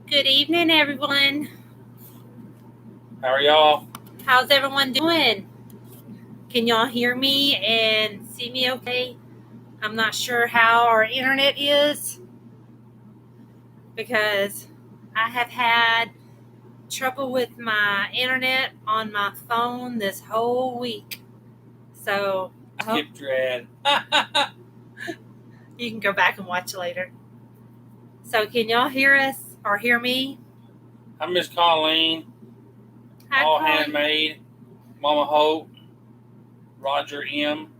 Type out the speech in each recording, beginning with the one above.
Good evening, everyone. How are y'all? How's everyone doing? Can y'all hear me and see me okay? I'm not sure how our internet is because I have had trouble with my internet on my phone this whole week. So I hope Skipped your ad. you can go back and watch later. So can y'all hear us or hear me? I'm Miss Colleen, Hi, all Colleen. handmade, Mama Hope, Roger M.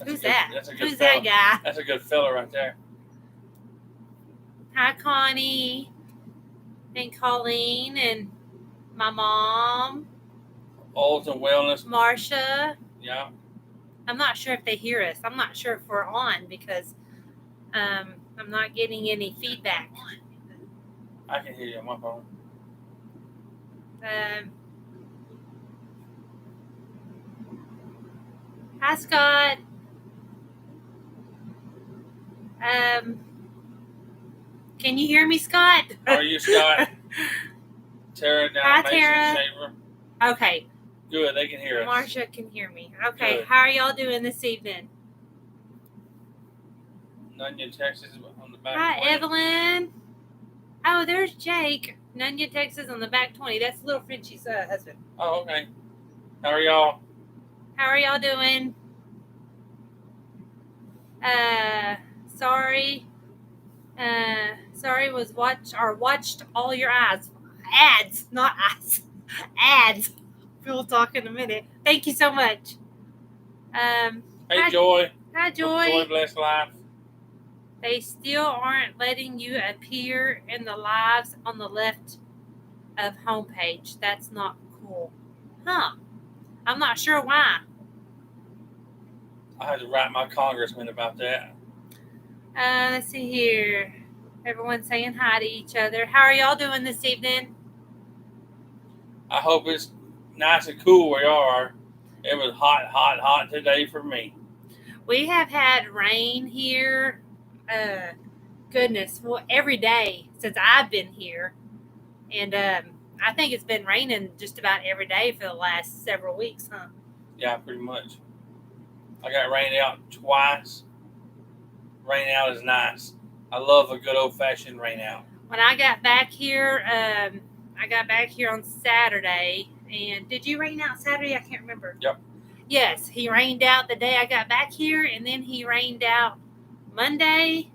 Who's that? That's a good Who's fella. that guy? That's a good fella right there. Hi, Connie and Colleen and my mom. Alton Wellness. Marsha. Yeah. I'm not sure if they hear us. I'm not sure if we're on because I'm not getting any feedback. I can hear you on my phone. Hi, Scott. Can you hear me, Scott? How are you, Scott? Tara down Hi, Mason Tara. Shaver. Okay. Good, they can hear us. Marsha can hear me. Okay. Good. How are y'all doing this evening? Nunya, Texas on the back. Hi, 20. Evelyn. Oh, there's Jake. Nunya, Texas on the back 20. That's little Frenchie's husband. Oh, okay. How are y'all? How are y'all doing? Sorry. Sorry, watched all your ads, not ads, ads. We'll talk in a minute. Thank you so much. Hey, hi, Joy. Hi, Joy. Joy Bless Life. They still aren't letting you appear in the lives on the left of homepage. That's not cool. Huh. I'm not sure why. I had to write my congressman about that. Let's see here. Everyone's saying hi to each other. How are y'all doing this evening? I hope it's nice and cool where you are. It was hot today for me. We have had rain here. Goodness, well, every day since I've been here. And I think it's been raining just about every day for the last several weeks, huh? Yeah, pretty much. I got rained out twice. Rain out is nice. I love a good old-fashioned rain out. When I got back here on Saturday. And did you rain out Saturday? I can't remember. Yep. Yes, he rained out the day I got back here, and then he rained out Monday,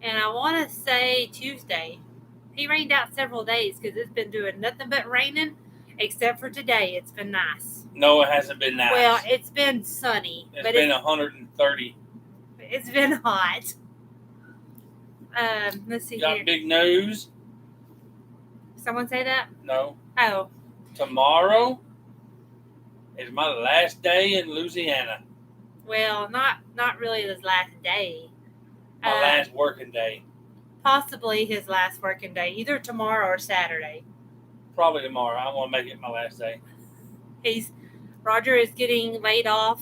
and I want to say Tuesday. He rained out several days because it's been doing nothing but raining, except for today. It's been nice. No, it hasn't been nice. Well, it's been sunny. It's been 130. It's been hot. Let's see Got here. big news. Someone say that? No. Oh. Tomorrow is my last day in Louisiana. Well, not really his last day. My last working day. Possibly his last working day, either tomorrow or Saturday. Probably tomorrow. I want to make it my last day. Roger is getting laid off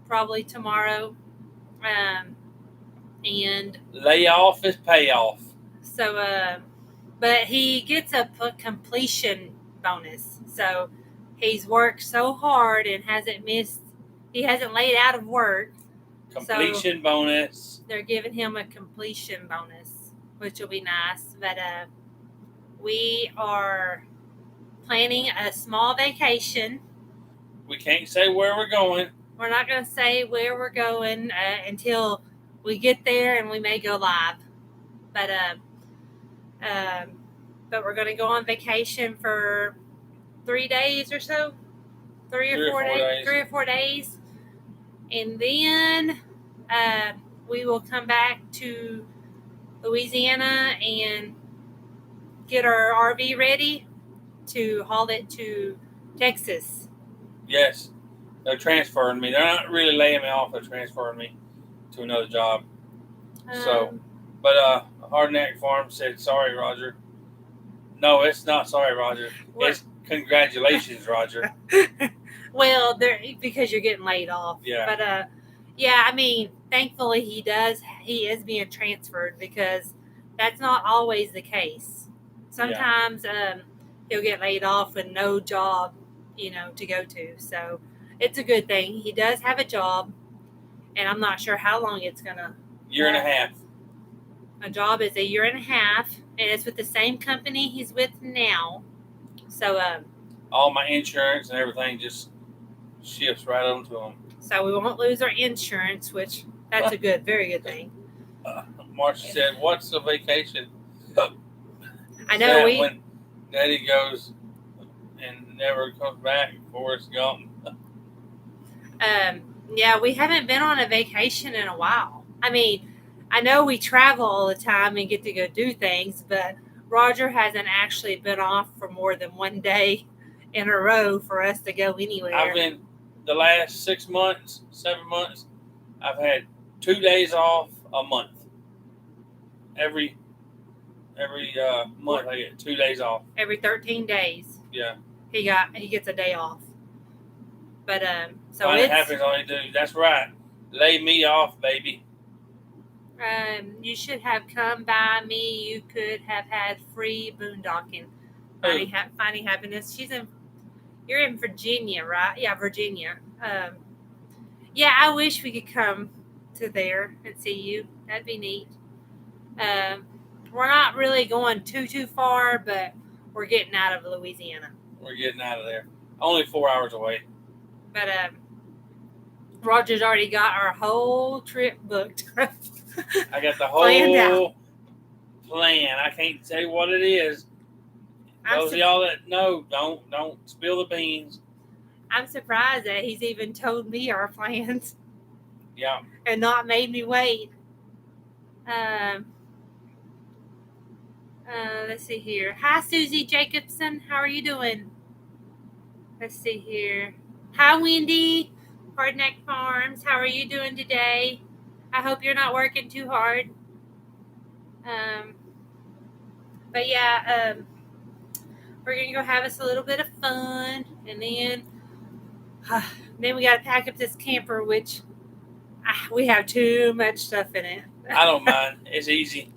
probably tomorrow. And layoff is payoff. So, but he gets a completion bonus. So he's worked so hard and he hasn't laid out of work. Completion bonus. They're giving him a completion bonus, which will be nice. But we are planning a small vacation. We can't say where we're going. We're not going to say where we're going until we get there, and we may go live. But we're going to go on vacation for 3 days or so. 3 or 4 days. And then we will come back to Louisiana and get our RV ready to haul it to Texas. Yes. They're transferring me. They're not really laying me off. They're transferring me to another job. But Hardneck Farm said, sorry, Roger. No, it's not sorry, Roger. What? It's congratulations, Roger. Well, because you're getting laid off. Yeah. But, yeah, I mean, thankfully he is being transferred because That's not always the case. Sometimes he'll get laid off with no job, to go to. So it's a good thing. He does have a job, and I'm not sure how long it's going to. Year and a half. A job is a year and a half, and it's with the same company he's with now. So all my insurance and everything just shifts right onto him. So we won't lose our insurance, which that's a very good thing. Marcia said, "What's the vacation?" I know when Daddy goes and never comes back. Forrest Gump. Yeah, we haven't been on a vacation in a while. I mean, I know we travel all the time and get to go do things, but Roger hasn't actually been off for more than one day in a row for us to go anywhere. I've been the last 7 months. I've had 2 days off a month. Every month I get 2 days off. Every 13 days. Yeah. He gets a day off. But so it happens all you do. That's right. Lay me off, baby. You should have come by me. You could have had free boondocking. Finding happiness. You're in Virginia, right? Yeah, Virginia. Yeah, I wish we could come to there and see you. That'd be neat. We're not really going too far, but we're getting out of Louisiana. We're getting out of there. Only 4 hours away. But Roger's already got our whole trip booked. I got the whole plan. I can't say what it is. Those of y'all that know, don't spill the beans. I'm surprised that he's even told me our plans. Yeah. And not made me wait. Let's see here. Hi, Susie Jacobson. How are you doing? Let's see here. Hi, Wendy. Hardneck Farms. How are you doing today? I hope you're not working too hard. But yeah, we're going to go have us a little bit of fun. And then we got to pack up this camper, which we have too much stuff in it. I don't mind. It's easy.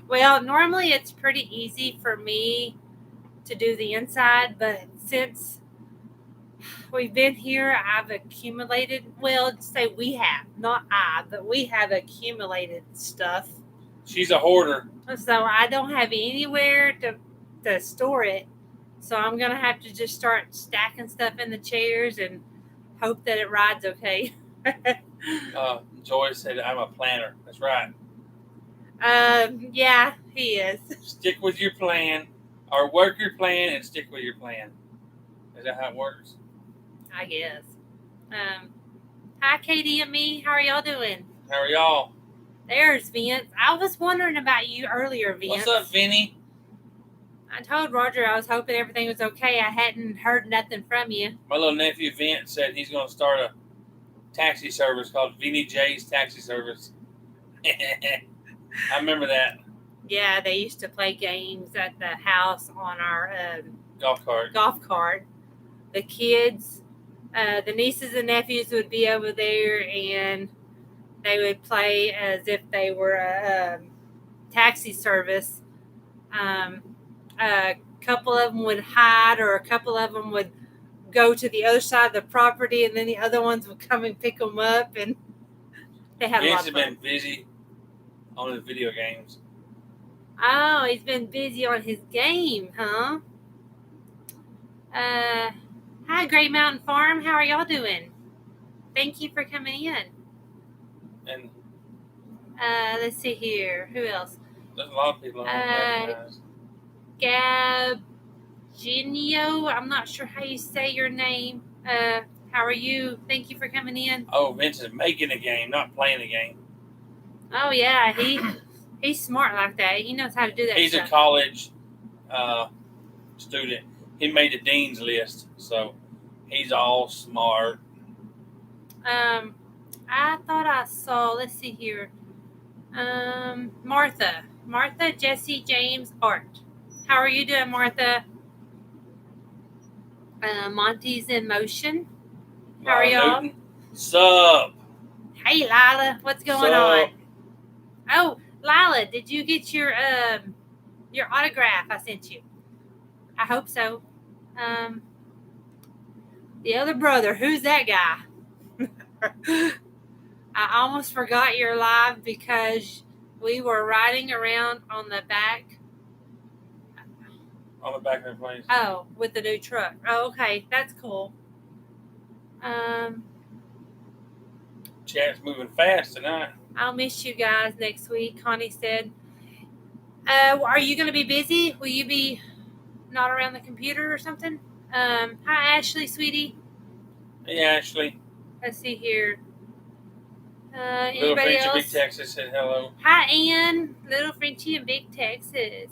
Well, normally it's pretty easy for me to do the inside, but since we've been here, I've accumulated, say we have, not I, but we have accumulated stuff. She's a hoarder. So I don't have anywhere to store it. So I'm going to have to just start stacking stuff in the chairs and hope that it rides okay. Joy said I'm a planner. That's right. Yeah, he is. Stick with your plan, or work your plan and stick with your plan. Is that how it works? I guess. Hi, Katie and me. How are y'all doing? How are y'all? There's Vince. I was wondering about you earlier, Vince. What's up, Vinny? I told Roger I was hoping everything was okay. I hadn't heard nothing from you. My little nephew Vince said he's going to start a taxi service called Vinny J's Taxi Service. I remember that. Yeah, they used to play games at the house on our golf cart. The kids, the nieces and nephews would be over there, and they would play as if they were a taxi service. A couple of them would hide, or a couple of them would go to the other side of the property, and then the other ones would come and pick them up, and they had a lot of fun. Vince has been busy on his video games. Oh, he's been busy on his game, huh? Hi, Gray Mountain Farm. How are y'all doing? Thank you for coming in. And let's see here. Who else? There's a lot of people on Gabinio. I'm not sure how you say your name. How are you? Thank you for coming in. Oh, Vince is making a game, not playing a game. Oh yeah, he's smart like that. He knows how to do that. He's a college student. He made the dean's list, so he's all smart. I thought I saw. Let's see here. Martha, Jesse, James, Art. How are you doing, Martha? Monty's in motion. How are y'all? Sup? Hey, Lila. What's going on? Oh, Lila, did you get your autograph I sent you? I hope so. The other brother, who's that guy? I almost forgot you're live because we were riding around on the back. On the back of the place. Oh, with the new truck. Oh, okay. That's cool. Chat's moving fast tonight. I'll miss you guys next week, Connie said. Are you going to be busy? Will you be not around the computer or something? Hi, Ashley, sweetie. Hey, Ashley. Let's see here. Little Anybody Frenchie else? Big Texas said hello. Hi, Ann. Little Frenchie in Big Texas.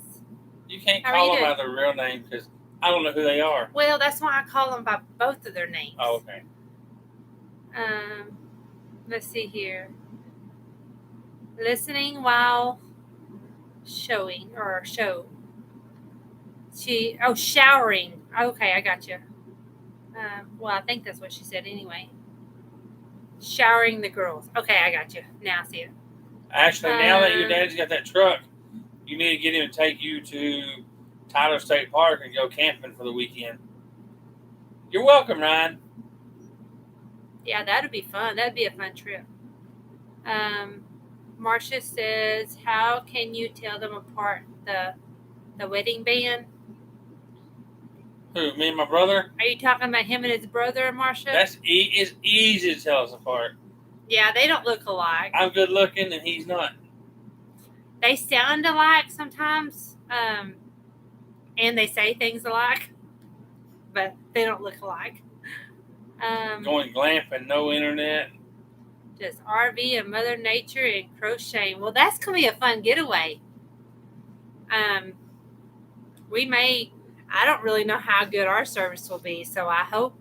You can't call them by their real name because I don't know who they are. Well, that's why I call them by both of their names. Oh, okay. Let's see here. Listening while showing or show. Showering. Okay, I got you. Well, I think that's what she said anyway. Showering the girls. Okay, I got you. Now I see it. Ashley, now that your dad's got that truck, you need to get him to take you to Tyler State Park and go camping for the weekend. You're welcome, Ryan. Yeah, that'd be fun. That'd be a fun trip. Marcia says, how can you tell them apart, the wedding band? Who, me and my brother? Are you talking about him and his brother, Marcia? It's easy to tell us apart. Yeah, they don't look alike. I'm good looking and he's not. They sound alike sometimes, and they say things alike, but they don't look alike. Going glamping, no internet. Just RV and Mother Nature and crocheting. Well, that's going to be a fun getaway. I don't really know how good our service will be, so I hope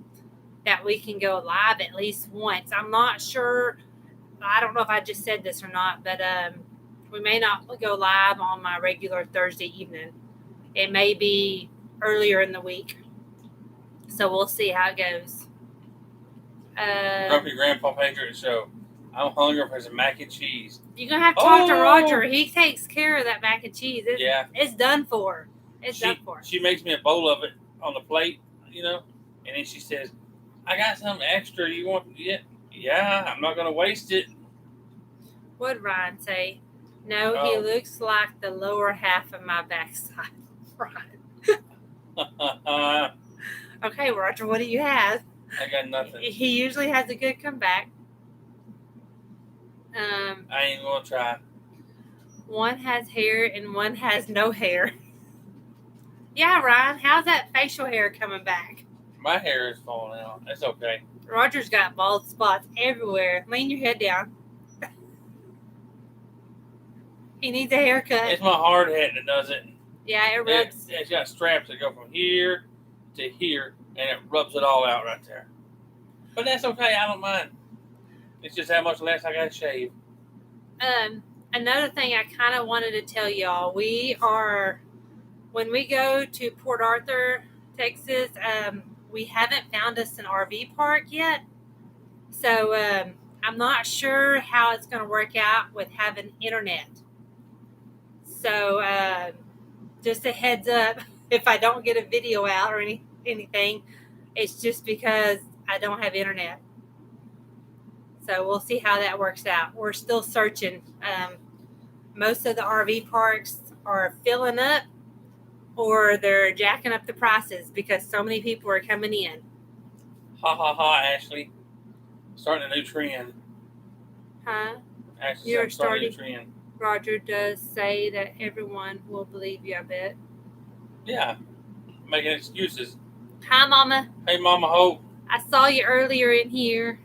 that we can go live at least once. I'm not sure. I don't know if I just said this or not, but we may not go live on my regular Thursday evening. It may be earlier in the week. So we'll see how it goes. Grumpy Grandpa Patriot Show. I'm hungry for some mac and cheese. You're going to have to talk to Roger. He takes care of that mac and cheese. It's done for. Done for. She makes me a bowl of it on the plate, and then she says, I got something extra. You want it? Yeah, I'm not going to waste it. What'd Ryan say? No, He looks like the lower half of my backside. Ryan. Okay, Roger, what do you have? I got nothing. He usually has a good comeback. I ain't going to try. One has hair and one has no hair. Yeah, Ryan, how's that facial hair coming back? My hair is falling out. That's okay. Roger's got bald spots everywhere. Lean your head down. He needs a haircut. It's my hard hat that does it. Yeah, it rubs. It's got straps that go from here to here, and it rubs it all out right there. But that's okay. I don't mind. It's just how much less I got to shave. Another thing I kind of wanted to tell y'all, when we go to Port Arthur, Texas, we haven't found us an RV park yet. So I'm not sure how it's going to work out with having internet. So just a heads up, if I don't get a video out or anything, it's just because I don't have internet. So we'll see how that works out. We're still searching. Most of the RV parks are filling up or they're jacking up the prices because so many people are coming in. Ha ha ha, Ashley. Starting a new trend. Huh? Ashley, You're starting a new trend. Roger does say that everyone will believe you, I bet. Yeah. Making excuses. Hi, Mama. Hey, Mama Hope. I saw you earlier in here.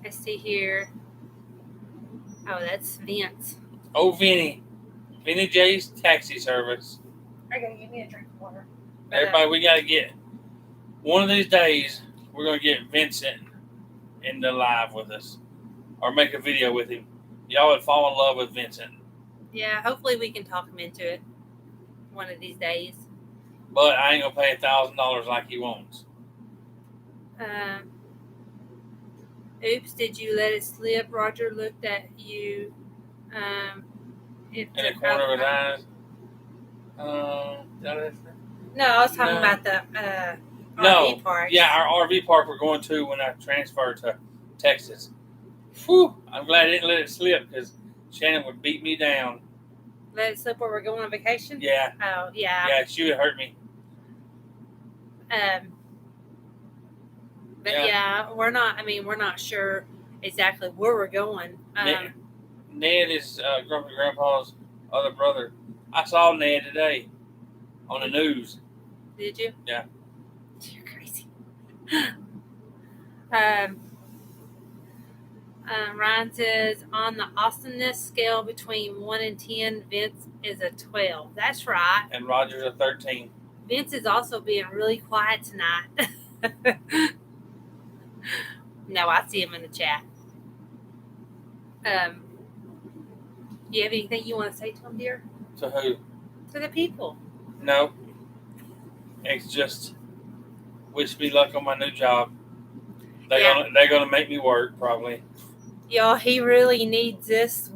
Let's see here. Oh, that's Vince. Oh, Vinny. Vinny J's taxi service. I gotta give me a drink of water. Everybody, we gotta get one of these days. We're gonna get Vincent in the live with us, or make a video with him. Y'all would fall in love with Vincent. Yeah, hopefully we can talk him into it one of these days. But I ain't gonna pay $1,000 like he wants. Oops, did you let it slip? Roger looked at you. In the corner of his eyes. No, I was talking about the RV park. Yeah, our RV park we're going to when I transfer to Texas. Whew, I'm glad I didn't let it slip because Shannon would beat me down. Let it slip where we're going on vacation? Yeah. Oh, yeah. Yeah, she would hurt me. But yeah, we're not sure exactly where we're going. Ned is Grumpy Grandpa's other brother. I saw Ned today on the news. Did you? Yeah. You're crazy. Ryan says, on the awesomeness scale between 1 and 10, Vince is a 12. That's right. And Roger's a 13. Vince is also being really quiet tonight. No, I see him in the chat. Do you have anything you want to say to him, dear? To who? To the people. No. It's just wish me luck on my new job. They're gonna make me work probably. Y'all, he really needs this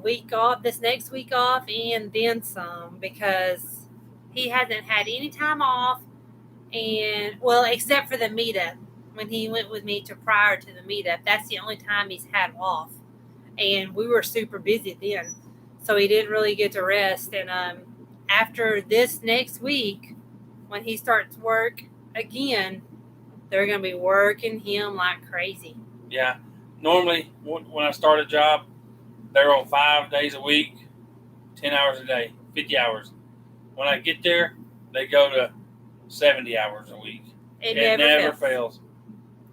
next week off, and then some, because he hasn't had any time off, and except for the meetup. When he went with me prior to the meetup, that's the only time he's had off, and we were super busy then, so he didn't really get to rest. And after this next week, when he starts work again, they're going to be working him like crazy. Yeah. Normally, when I start a job, they're on 5 days a week, 10 hours a day, 50 hours. When I get there, they go to 70 hours a week. It never fails.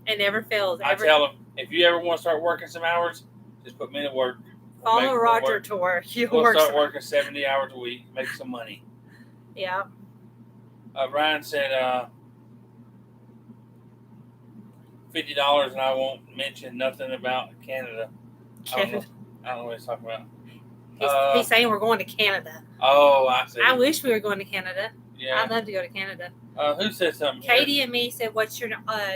It never fails. I tell them, if you ever want to start working some hours, just put me to work. Follow Roger to work. We'll start working 70 hours a week, make some money. Yeah. Ryan said $50, and I won't mention nothing about Canada. I don't know what he's talking about. He's saying we're going to Canada. Oh, I see. I wish we were going to Canada. Yeah. I'd love to go to Canada. Who said something? Katie and me said, what's your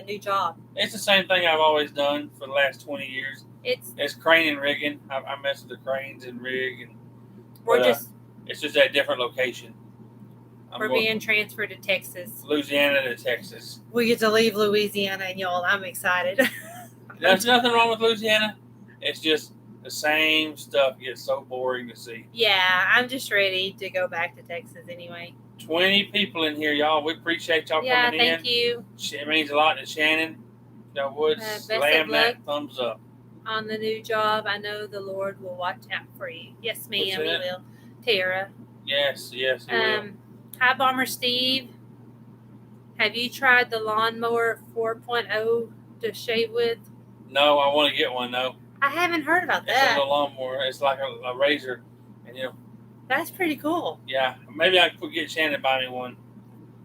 new job? It's the same thing I've always done for the last 20 years. It's crane and rigging. I mess with the cranes and rig. It's just at a different location. We're being transferred to Texas. Louisiana to Texas. We get to leave Louisiana, and y'all, I'm excited. There's nothing wrong with Louisiana. It's just the same stuff gets so boring to see. Yeah, I'm just ready to go back to Texas anyway. 20 people in here, y'all. We appreciate y'all coming in. Yeah, thank you. It means a lot to Shannon. Y'all would slam that thumbs up. On the new job, I know the Lord will watch out for you. Yes, ma'am, He will. Tara. Yes, He will. Hi, Bomber Steve. Have you tried the lawnmower 4.0 to shave with? No, I want to get one, though. I haven't heard about that. It's a little lawnmower. It's like a razor. And, that's pretty cool. Yeah. Maybe I could get Shannon to buy me one.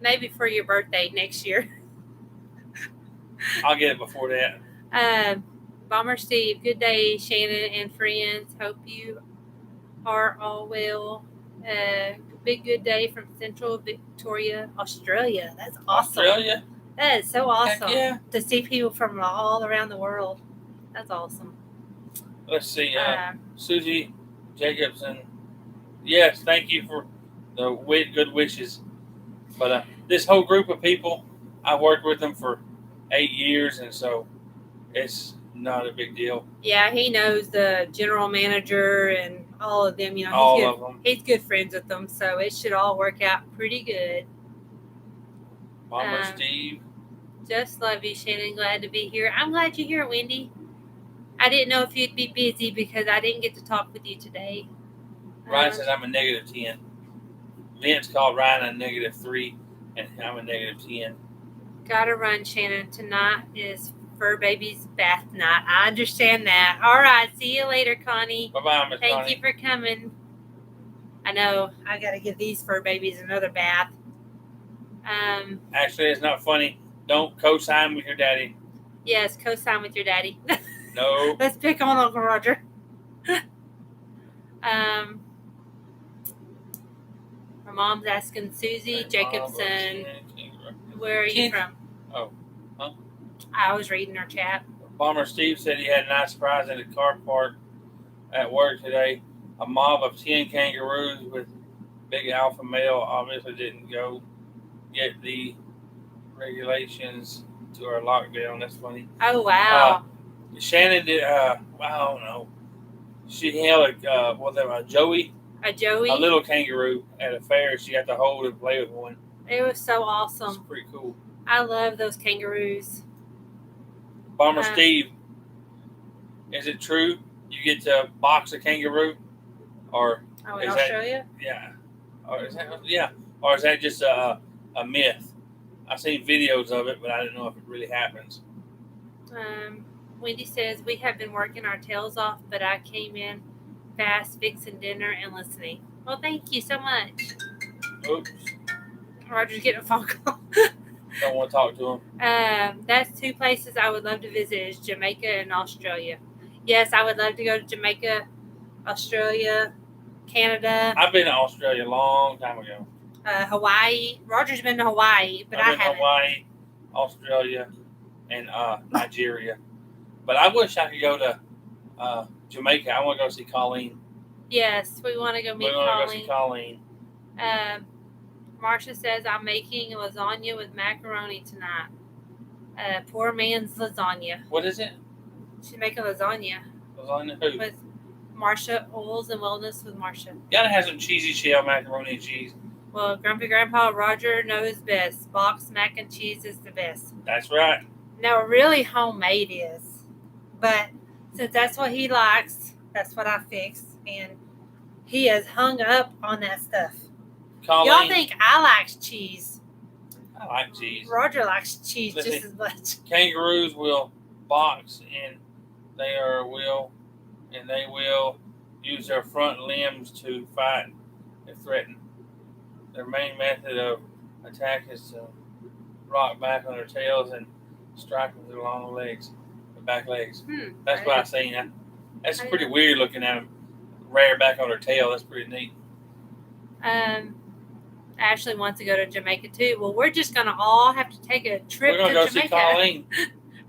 Maybe for your birthday next year. I'll get it before that. Bomber Steve, good day, Shannon and friends. Hope you are all well. Big good day from Central Victoria, Australia. That's awesome. Australia? That is so awesome. Heck yeah. To see people from all around the world. That's awesome. Let's see. Susie Jacobson. Yes, thank you for the good wishes. But this whole group of people, I worked with them for 8 years, and so it's not a big deal. Yeah, he knows the general manager and all of them. All of them. He's good friends with them, so it should all work out pretty good. Bomber Steve. Just love you, Shannon. Glad to be here. I'm glad you're here, Wendy. I didn't know if you'd be busy because I didn't get to talk with you today. Ryan says I'm a -10. Vince called Ryan a -3, and I'm a -10. Gotta run, Shannon. Tonight is Fur Baby's bath night. I understand that. All right. See you later, Connie. Bye-bye, Miss Connie. Thank you for coming. I know. I got to give these fur babies another bath. Actually, it's not funny. Don't co-sign with your daddy. Yes, co-sign with your daddy. No. Let's pick on Uncle Roger. My mom's asking Susie Jacobson, where are you from? Oh. Huh? I was reading her chat. Bomber Steve said he had a nice surprise in the car park at work today. A mob of 10 kangaroos with big alpha male obviously didn't go get the regulations to our lockdown. That's funny. Oh, wow. Shannon did, I don't know. She held a Joey? A Joey? A little kangaroo at a fair. She got to hold and play with one. It was so awesome. It's pretty cool. I love those kangaroos. Bomber Steve, is it true you get to box a kangaroo? Or in Australia? Or is that just a myth? I've seen videos of it, but I didn't know if it really happens. Wendy says, we have been working our tails off, but I came in fast, fixing dinner and listening. Well, thank you so much. Oops. Roger's getting a phone call. Don't want to talk to him. That's two places I would love to visit is Jamaica and Australia. Yes, I would love to go to Jamaica, Australia, Canada. I've been to Australia a long time ago. Hawaii. Roger's been to Hawaii, but I haven't. Hawaii, Australia, and Nigeria. But I wish I could go to Jamaica. I want to go see Colleen. Yes, we want to go meet Colleen. We want to go see Colleen. Marcia says, I'm making lasagna with macaroni tonight. Poor man's lasagna. What is it? She's making lasagna. Lasagna who? With Marcia, Oils and Wellness with Marcia. You gotta have some cheesy shell macaroni and cheese. Well, Grumpy Grandpa Roger knows best. Box mac and cheese is the best. That's right. Now, really homemade is. But since that's what he likes, that's what I fix. And he is hung up on that stuff. Colleen, y'all think I like cheese. I like cheese. Roger likes cheese just as much. Kangaroos will box and they will use their front limbs to fight if threatened. Their main method of attack is to rock back on their tails and strike with their long legs, the back legs. That's what I've seen. That's pretty weird looking at them rear back on their tail. That's pretty neat. Ashley wants to go to Jamaica too. Well, we're just going to all have to take a trip to Jamaica. We're going to go see Colleen.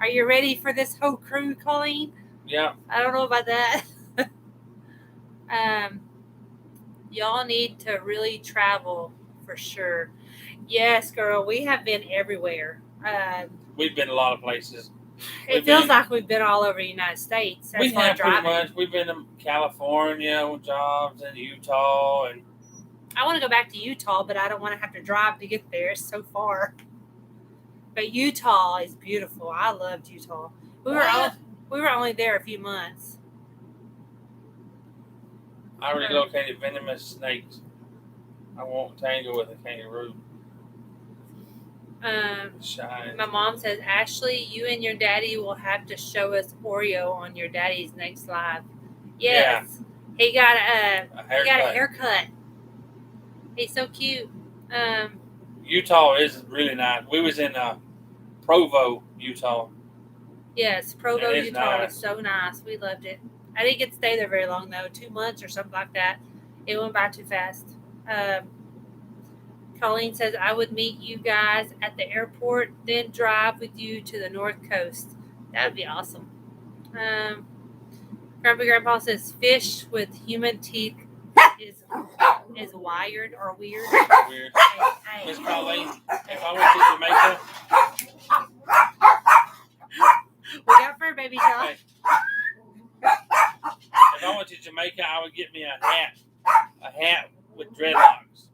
Are you ready for this whole crew, Colleen? Yeah. I don't know about that. Y'all need to really travel for sure. Yes, girl, we have been everywhere. We've been a lot of places. It feels like we've been all over the United States. We have pretty much. We've been to California with jobs and Utah and. I want to go back to Utah, but I don't want to have to drive to get there. It's so far. But Utah is beautiful. I loved Utah. We were only there a few months. I relocated venomous snakes. I won't tangle with a kangaroo. My mom says, Ashley, you and your daddy will have to show us Oreo on your daddy's next live. Yes. Yeah. He got a haircut. He's so cute. Utah is really nice. We was in Provo, Utah. Yes, Provo, Utah was so nice. We loved it. I didn't get to stay there very long, though. 2 months or something like that. It went by too fast. Colleen says, I would meet you guys at the airport, then drive with you to the North Coast. That would be awesome. Grumpy Grandpa says, fish with human teeth is wired or weird. Weird. Hey. Miss Colleen, if I went to Jamaica. We got fur baby John. Hey. If I went to Jamaica, I would get me a hat with dreadlocks.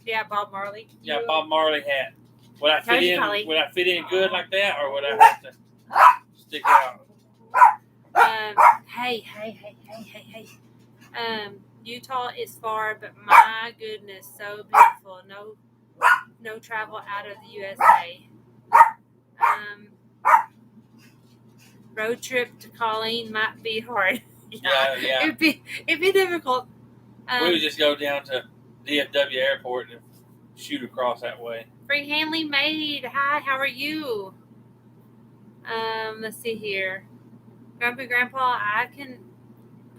Yeah, Bob Marley. Yeah, Bob Marley hat. Would I fit in? Would I fit in good like that, or would I have to stick out? Hey. Utah is far, but my goodness, so beautiful. No travel out of the USA. Road trip to Colleen might be hard. Yeah. It'd be difficult. We would just go down to DFW Airport and shoot across that way. Free Hanley Maid, hi, how are you? Let's see here. Grumpy Grandpa, I can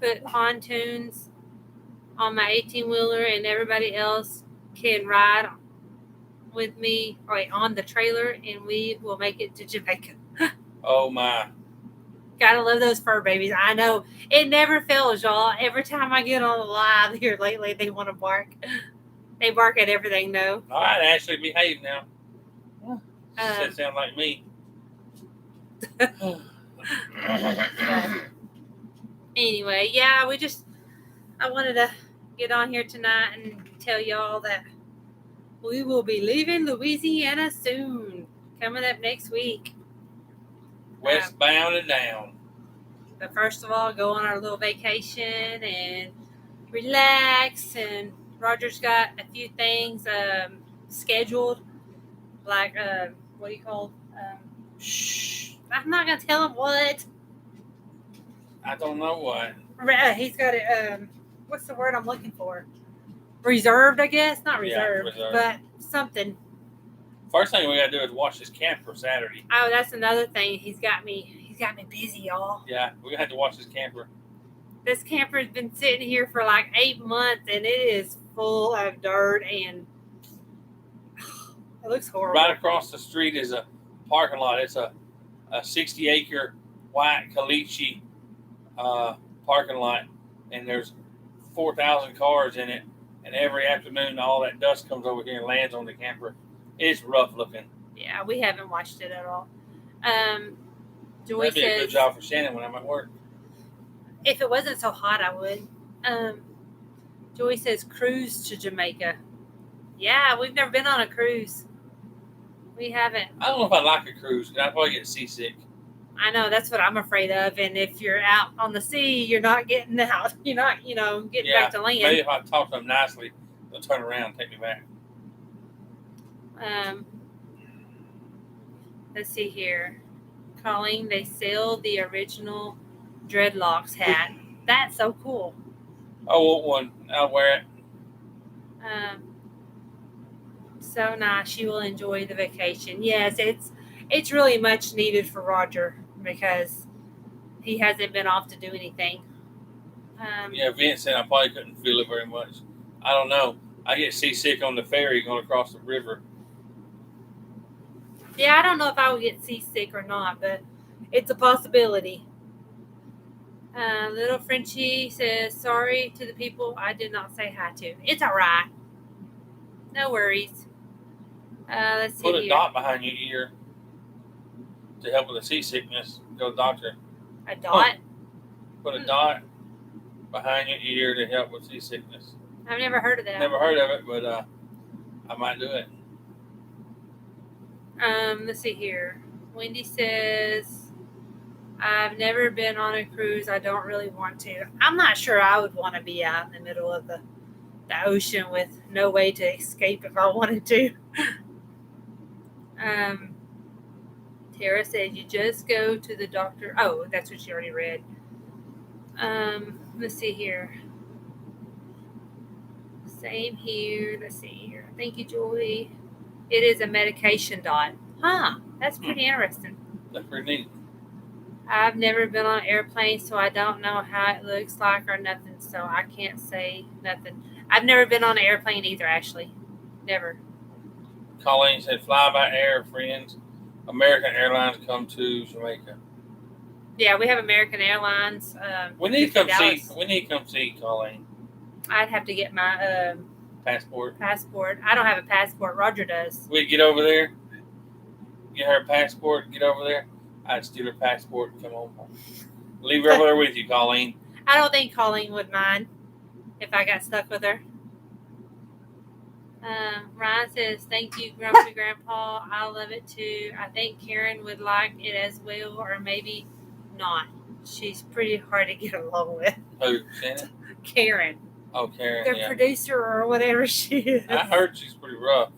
put pontoons on my 18-wheeler and everybody else can ride with me on the trailer and we will make it to Jamaica. Oh my. Gotta love those fur babies. I know. It never fails, y'all. Every time I get on the live here lately, they want to bark. They bark at everything, though. All right, Ashley, behave now. That sound like me. Anyway, yeah, I wanted to get on here tonight and tell y'all that we will be leaving Louisiana soon. Coming up next week. Westbound and down. But first of all, go on our little vacation and relax. And Roger's got a few things scheduled. Like, what do you call shh. I'm not going to tell him what. I don't know what. He's got it, what's the word I'm looking for? Reserved, I guess. Not reserved, but something. First thing we got to do is wash this camper Saturday. Oh, that's another thing. He's got me busy, y'all. Yeah, we had to wash this camper. This camper's been sitting here for like 8 months, and it is full of dirt, and it looks horrible. Right across the street is a parking lot. It's a 60-acre white caliche parking lot, and there's 4,000 cars in it. And every afternoon, all that dust comes over here and lands on the camper. It's rough looking. Yeah, we haven't watched it at all. Joy That'd be a good job for Shannon when I'm at work. If it wasn't so hot, I would. Joy says cruise to Jamaica. Yeah, we've never been on a cruise. We haven't. I don't know if I like a cruise, because I'd probably get seasick. I know, that's what I'm afraid of. And if you're out on the sea, you're not getting out. You're not, getting back to land. Maybe if I talk to them nicely, they'll turn around and take me back. Let's see here. Colleen, they sell the original dreadlocks hat. That's so cool. I want one. I'll wear it. So nice. She will enjoy the vacation. Yes, it's really much needed for Roger because he hasn't been off to do anything. Vince said I probably couldn't feel it very much. I don't know. I get seasick on the ferry going across the river. Yeah, I don't know if I would get seasick or not, but it's a possibility. Little Frenchie says, sorry to the people I did not say hi to. It's all right. No worries. Let's see. Put a dot behind your ear to help with the seasickness. Go to the doctor. A dot? Put a dot behind your ear to help with seasickness. I've never heard of that. Never heard of it, but I might do it. Let's see here. Wendy says, I've never been on a cruise. I don't really want to. I'm not sure I would want to be out in the middle of the ocean with no way to escape if I wanted to. Tara said, you just go to the doctor. Oh, that's what she already read. Let's see here. Same here. Let's see here. Thank you, Joy. It is a medication dot. Huh. That's pretty interesting. That's pretty neat. I've never been on an airplane, so I don't know how it looks like or nothing, so I can't say nothing. I've never been on an airplane either, actually. Never. Colleen said, fly by air, friends. American Airlines come to Jamaica. Yeah, we have American Airlines. We need to come see Colleen. I'd have to get my passport. I don't have a passport. Roger does. We'd get over there, get her passport, get over there. I'd steal her passport and come home. Leave her over there with you, Colleen. I don't think Colleen would mind if I got stuck with her. Ryan says, thank you, Grumpy Grandpa. I love it too. I think Karen would like it as well, or maybe not. She's pretty hard to get along with. Who, Shannon? Karen. Oh, Karen, Their producer or whatever she is. I heard she's pretty rough.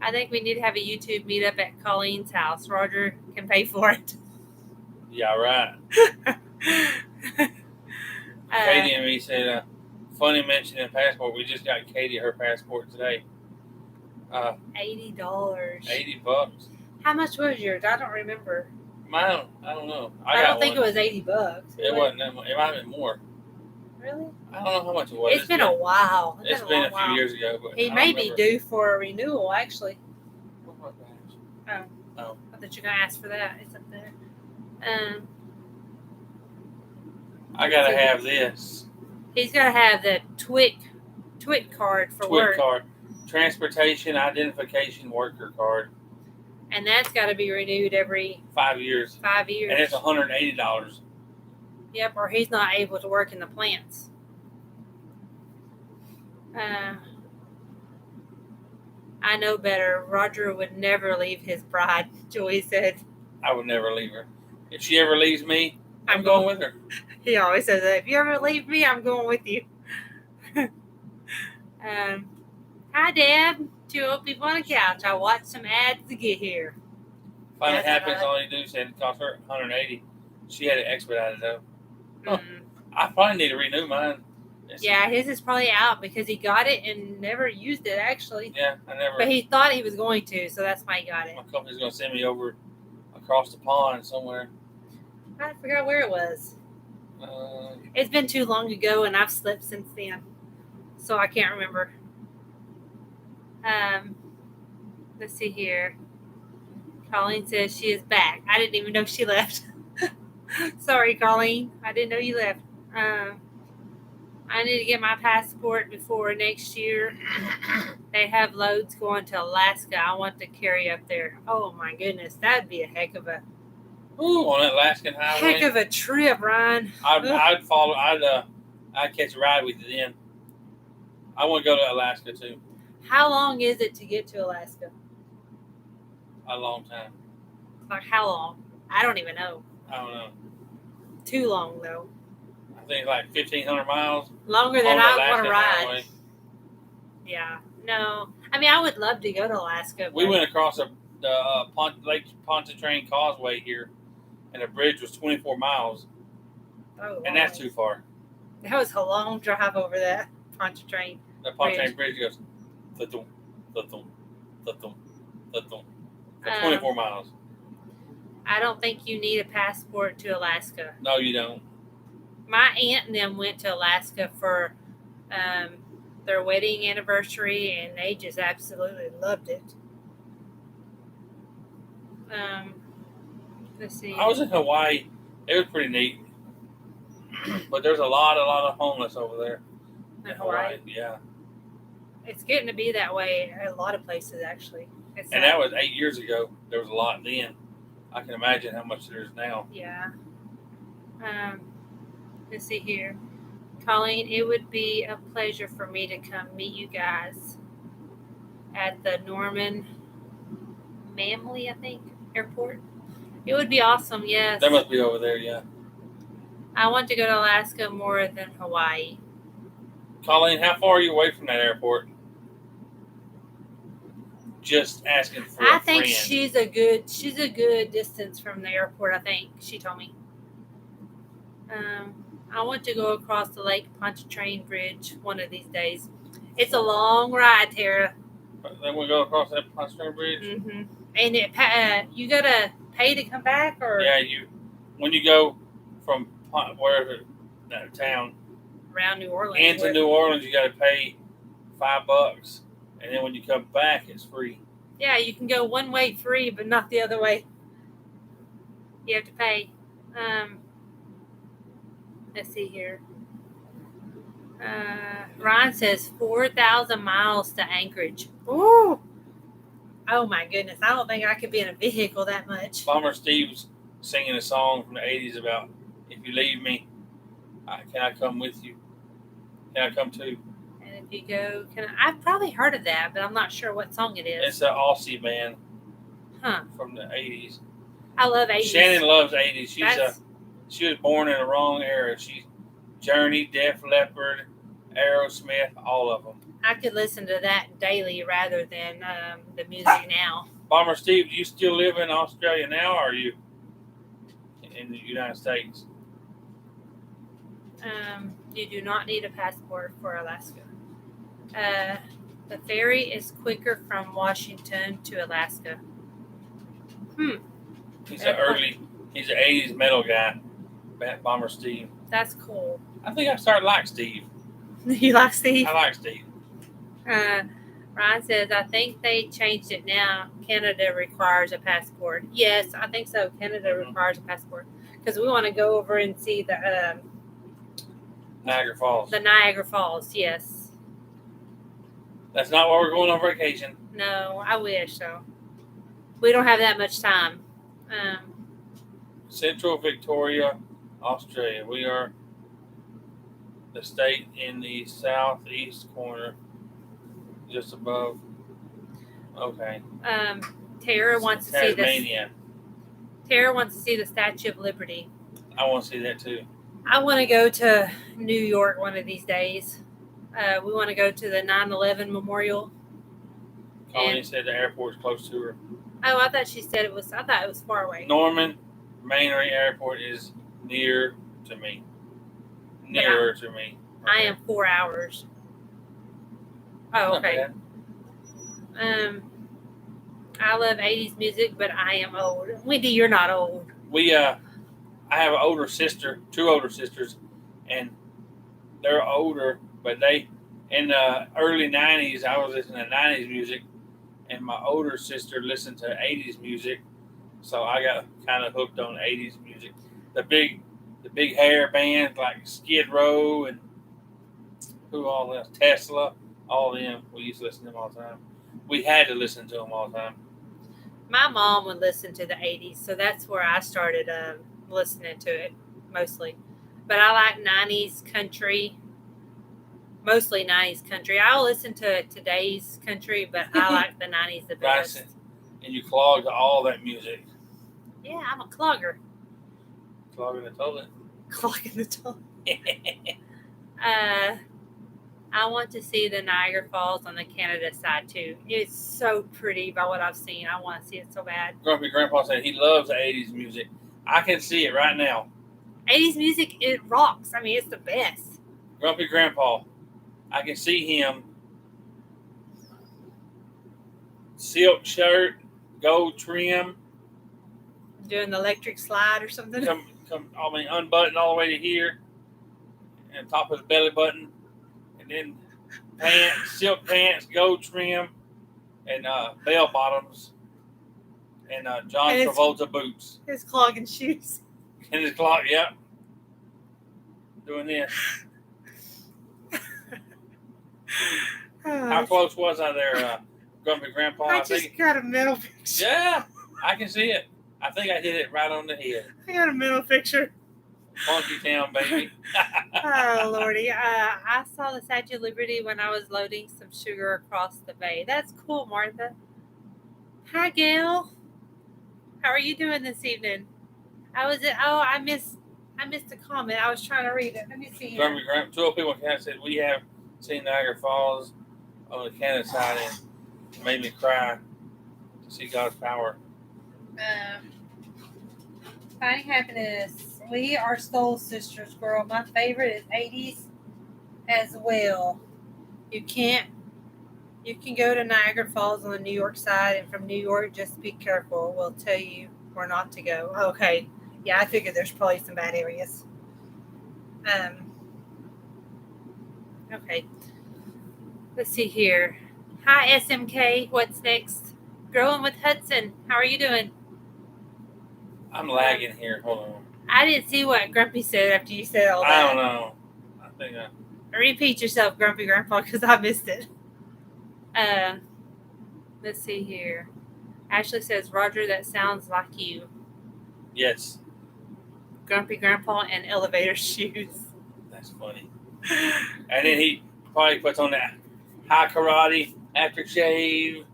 I think we need to have a YouTube meetup at Colleen's house. Roger can pay for it. Yeah, right. Katie and me said, funny mentioning passport. We just got Katie her passport today. $80. $80. How much was yours? I don't remember. Mine, I don't know. I don't think it was $80. It wasn't. It might have been more. Really? I don't know how much it was. It's been a while. It's been a few years ago. But he may be due for a renewal, actually. Oh my gosh. Oh. Oh. I thought you were going to ask for that. It's up there. I got to have this. He's got to have the TWIC card for work. TWIC card. Transportation Identification Worker card. And that's got to be renewed every 5 years. 5 years. And it's $180. Yep, or he's not able to work in the plants. I know better. Roger would never leave his bride, Joey said. I would never leave her. If she ever leaves me, I'm going with her. He always says that. If you ever leave me, I'm going with you. Hi, Deb. 2 old people on the couch. I watched some ads to get here. Finally happens. All you do said it cost her $180. She had it expedited though. I probably need to renew mine. Yeah, his is probably out because he got it and never used it actually. Yeah, I never. But he thought he was going to, so that's why he got it. My company's going to send me over across the pond somewhere. I forgot where it was. It's been too long ago, and I've slept since then, so I can't remember. Let's see here. Colleen says she is back. I didn't even know she left. Sorry, Colleen. I didn't know you left. I need to get my passport before next year. They have loads going to Alaska. I want to carry up there. Oh, my goodness. That'd be a heck of a... Ooh, on that Alaskan highway. Heck of a trip, Ryan. I'd follow. I'd catch a ride with you then. I want to go to Alaska too. How long is it to get to Alaska? A long time. Like how long? I don't even know. I don't know. Too long though. I think like 1,500 miles. Longer than I want to ride. Highway. Yeah. No. I mean, I would love to go to Alaska. We went across the Lake Pontchartrain Causeway here, and the bridge was 24 miles. Oh, and that's too far. That was a long drive over that Pontchartrain. The Pontchartrain bridge goes, thum, thum, thum, thum, for 24 miles. I don't think you need a passport to Alaska. No, you don't. My aunt and them went to Alaska for their wedding anniversary, and they just absolutely loved it. Let's see. I was in Hawaii. It was pretty neat. But there's a lot of homeless over there. In Hawaii? Yeah. It's getting to be that way at a lot of places, actually. And that was 8 years ago. There was a lot then. I can imagine how much there is now. Yeah. Let's see here. Colleen, it would be a pleasure for me to come meet you guys at the Norman Manley, I think, airport. It would be awesome, yes. That must be over there, yeah. I want to go to Alaska more than Hawaii. Colleen, how far are you away from that airport? Just asking for a friend. I think she's a good distance from the airport, I think, she told me. I want to go across the Lake Pontchartrain Bridge one of these days. It's a long ride, Tara. Then we go across that Pontchartrain Bridge? Mm-hmm. And you got to pay to come back? Or yeah, when you go from wherever that town around New Orleans into New Orleans, you got to pay $5, and then when you come back, it's free. Yeah, you can go one way free, but not the other way. You have to pay. Let's see here. Ryan says 4,000 miles to Anchorage. Ooh. Oh my goodness! I don't think I could be in a vehicle that much. Bomber Steve's singing a song from the 80s about, if you leave me, can I come with you? Can I come too? And if you go, I've probably heard of that, but I'm not sure what song it is. It's an Aussie band. Huh. From the 80s. I love 80s. Shannon loves 80s. She was born in the wrong era. She's Journey, Def Leppard, Aerosmith, all of them. I could listen to that daily rather than the music now. Bomber Steve, do you still live in Australia now, or are you in the United States? You do not need a passport for Alaska. The ferry is quicker from Washington to Alaska. He's an 80s metal guy, Bomber Steve. That's cool. I think I started like Steve. You like Steve? I like Steve. Ryan says, I think they changed it now. Canada requires a passport. Yes, I think so. Canada requires a passport. Because we want to go over and see the Niagara Falls. The Niagara Falls, yes. That's not why we're going on vacation. No, I wish so. We don't have that much time. Central Victoria, Australia. We are the state in the southeast corner, just above. Okay. Tara wants to see this. Tasmania. Tara wants to see the Statue of Liberty. I want to see that too. I want to go to New York one of these days. We want to go to the 9/11 Memorial. Connie said the airport's close to her. Oh, I thought she said it was. I thought it was far away. Norman Manor Airport is near to me. Nearer to me. Okay. I am 4 hours. Oh, okay. I love 80s music, but I am old. Wendy, you're not old. I have an older sister, 2 older sisters, and they're older, but they, in the early 90s, I was listening to 90s music, and my older sister listened to 80s music, so I got kind of hooked on 80s music. The big hair bands like Skid Row and who all else, Tesla, all of them, we used to listen to them all the time. We had to listen to them all the time. My mom would listen to the 80s, so that's where I started listening to it mostly. But I like 90s country, mostly 90s country. I'll listen to today's country, but I like the 90s the best. Right. And you clogged all that music. Yeah, I'm a clogger. Clogging the toilet. Clogging the toilet. I want to see the Niagara Falls on the Canada side too. It's so pretty by what I've seen. I want to see it so bad. Grumpy Grandpa said he loves the 80s music. I can see it right now. 80s music, it rocks. I mean, it's the best. Grumpy Grandpa, I can see him. Silk shirt, gold trim. Doing the electric slide or something. Unbuttoned all the way to here. And top of the belly button. And then pants, silk pants, gold trim, and bell bottoms, and John Travolta boots. His clogging shoes. And his clog, yep. Doing this. How close was I there, Grumpy Grandpa? I just got a mental picture. Yeah, I can see it. I think I hit it right on the head. I got a mental picture. Funky town, baby. Oh, Lordy. I saw the Statue of Liberty when I was loading some sugar across the bay. That's cool, Martha. Hi, Gail. How are you doing this evening? I missed a comment. I was trying to read it. Let me see. 12 people in Canada said we have seen Niagara Falls on the Canada side and it made me cry to see God's power. Finding happiness. We are soul sisters, girl. My favorite is 80s as well. You can go to Niagara Falls on the New York side, and from New York, just be careful. We'll tell you where not to go. Okay. Yeah, I figured there's probably some bad areas. Okay. Let's see here. Hi, SMK. What's next? Growing with Hudson. How are you doing? I'm lagging here. Hold on. I didn't see what Grumpy said after you said all that. I don't know. I think Repeat yourself, Grumpy Grandpa, because I missed it. Let's see here. Ashley says, Roger, that sounds like you. Yes. Grumpy Grandpa and elevator shoes. That's funny. And then he probably puts on that high karate aftershave.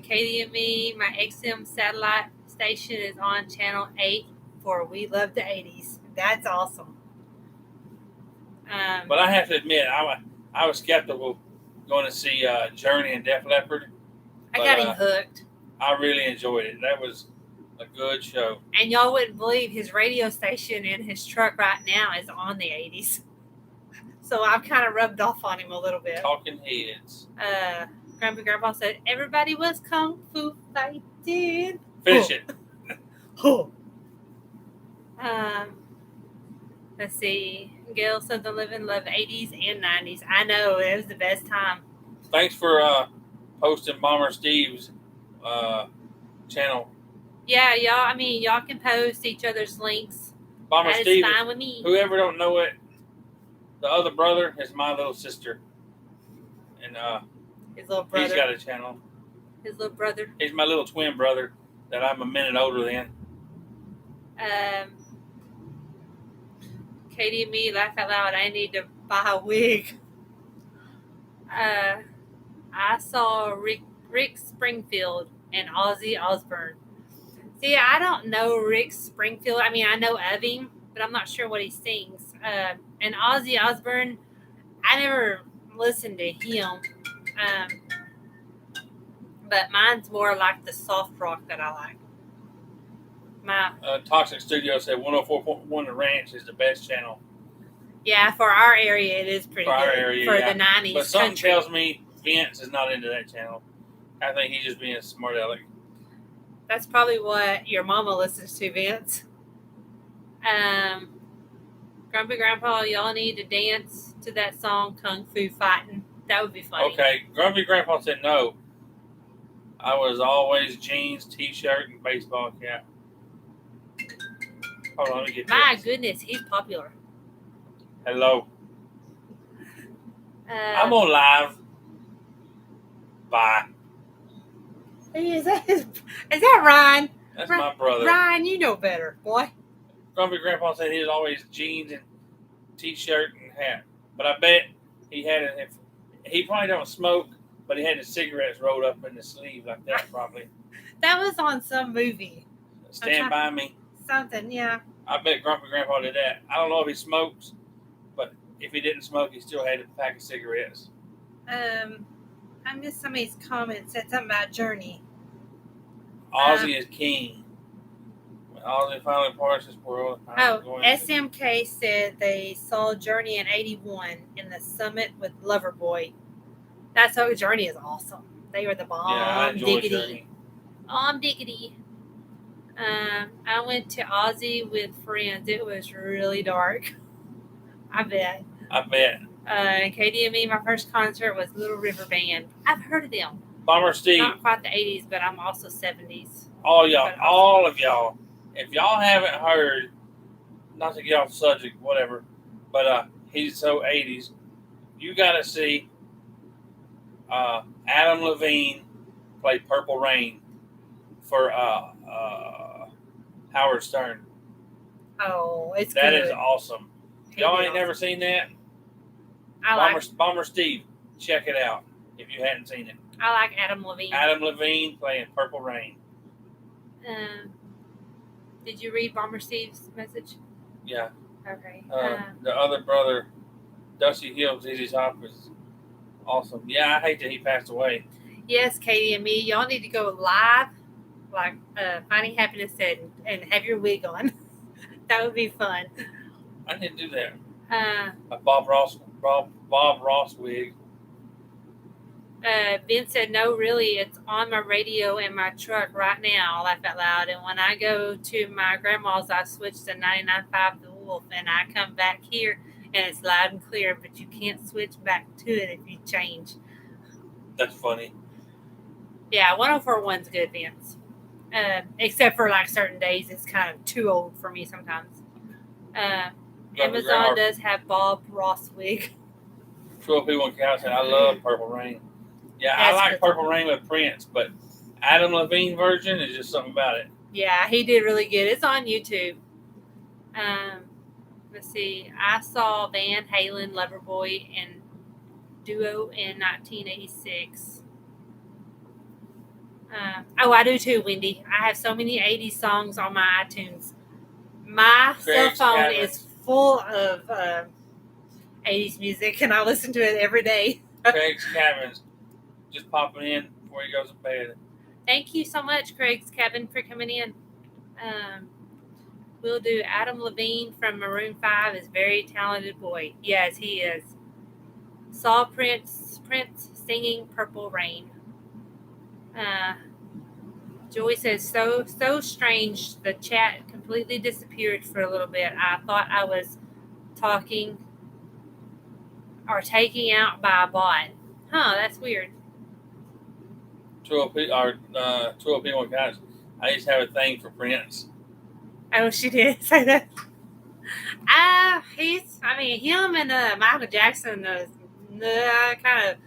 Katie and me, my XM satellite station is on channel 8 for We Love the 80s. That's awesome. But I have to admit, I was skeptical going to see Journey and Def Leppard. I got him hooked. I really enjoyed it. That was a good show. And y'all wouldn't believe his radio station in his truck right now is on the 80s. So I've kind of rubbed off on him a little bit. Talking Heads. Grumpy Grandpa said, everybody was kung fu fighting. Finish it. Let's see. Gail said the living love 80s and 90s. I know. It was the best time. Thanks for posting Bomber Steve's channel. Yeah, y'all can post each other's links. Bomber that Steve, is fine with me. Whoever don't know it, the other brother is my little sister. And his little brother. He's got a channel. His little brother. He's my little twin brother that I'm a minute older than. Katie and me laugh out loud. I need to buy a wig. I saw Rick Springfield and Ozzy Osbourne. See, I don't know Rick Springfield. I mean, I know of him, but I'm not sure what he sings. And Ozzy Osbourne, I never listened to him. But mine's more like the soft rock that I like. My Toxic Studio said 104.1 The Ranch is the best channel. Yeah, for our area, it is pretty for good. Our area, for yeah. the 90s. But something country. tells me Vince is not into that channel. I think he's just being a smart aleck. That's probably what your mama listens to, Vince. Grumpy Grandpa, y'all need to dance to that song, Kung Fu Fighting. That would be funny. Okay, Grumpy Grandpa said no. I was always jeans, t-shirt, and baseball cap. Hold on, let me get My this. goodness, he's popular. Hello. I'm on live. Bye. Is that Ryan? That's my brother. Ryan, you know better, boy. Grumpy Grandpa said he was always jeans and t-shirt and hat. But I bet he had it. He probably don't smoke, but he had his cigarettes rolled up in the sleeve like that, probably. That was on some movie. Stand By Me. Something, yeah. I bet Grumpy Grandpa did that. I don't know if he smokes, but if he didn't smoke, he still had a pack of cigarettes. I missed somebody's comment. Said something about Journey. Ozzy is king. When Ozzy finally parts this world. SMK said they saw Journey in 81 in the Summit with Loverboy. That's how Journey is awesome. They were the bomb. Yeah, I enjoy Journey. Diggity. I went to Ozzy with friends. It was really dark. I bet. Katie and me, my first concert was Little River Band. I've heard of them. Bomber Steve. Not quite the 80s, but I'm also 70s. All of y'all. If y'all haven't heard, not to get off the subject, whatever, but he's so 80s, you got to see Adam Levine play Purple Rain for Howard Stern. Oh, it's That good. is awesome. Y'all ain't never seen that? Bomber Steve, check it out if you hadn't seen it. I like Adam Levine. Adam Levine playing Purple Rain. Did you read Bomber Steve's message? Yeah. Okay. The other brother, Dusty Hill, ZZ Top, is awesome. Yeah, I hate that he passed away. Yes, Katie and me, y'all need to go live, like Finding Happiness said, and have your wig on. That would be fun. I didn't do that. A Bob Ross wig. Ben said, no, really, it's on my radio in my truck right now. Laugh out loud. And when I go to my grandma's, I switch to 99.5 The Wolf, and I come back here, and it's loud and clear, but you can't switch back to it if you change. That's funny. Yeah, 104.1's good, Vince. Except for like certain days, it's kind of too old for me sometimes. Amazon does have Bob Ross wig. 12 people in Cal said, I love Purple Rain. Yeah, I like Purple Rain with Prince, but Adam Levine version is just something about it. Yeah, he did really good. It's on YouTube. Let's see. I saw Van Halen, Loverboy, and Duo in 1986. I do too, Wendy. I have so many 80s songs on my iTunes. My cell phone is full of 80s music, and I listen to it every day. Craig's Cabins, just popping in before he goes to bed. Thank you so much, Craig's Cabin, for coming in. We'll do Adam Levine from Maroon 5 is a very talented boy. Yes, he is. Saw Prince singing Purple Rain. Joy says, so strange. The chat completely disappeared for a little bit. I thought I was talking or taking out by a bot. Huh, that's weird. 201 Couch. I used to have a thing for Prince. Oh, she did say that. Him and Michael Jackson is kind of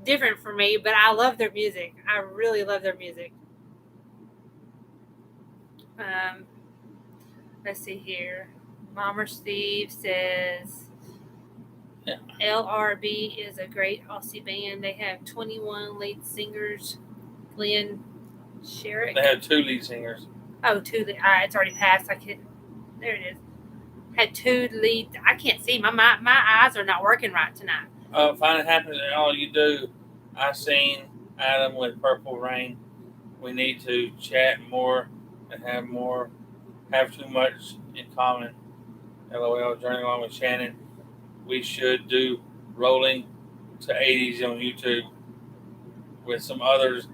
different for me, but I love their music. I really love their music. Let's see here. Bomber Steve says LRB is a great Aussie band. They have 21 lead singers. Glenn Sherrick. They have 2 lead singers. Oh, 2 lead. All right, it's already passed. There it is. Had 2 lead. I can't see. My eyes are not working right tonight. Finally happens. All you do. I seen Adam with Purple Rain. We need to chat more and have too much in common. LOL. Journey along with Shannon. We should do Rolling to 80s on YouTube with some others.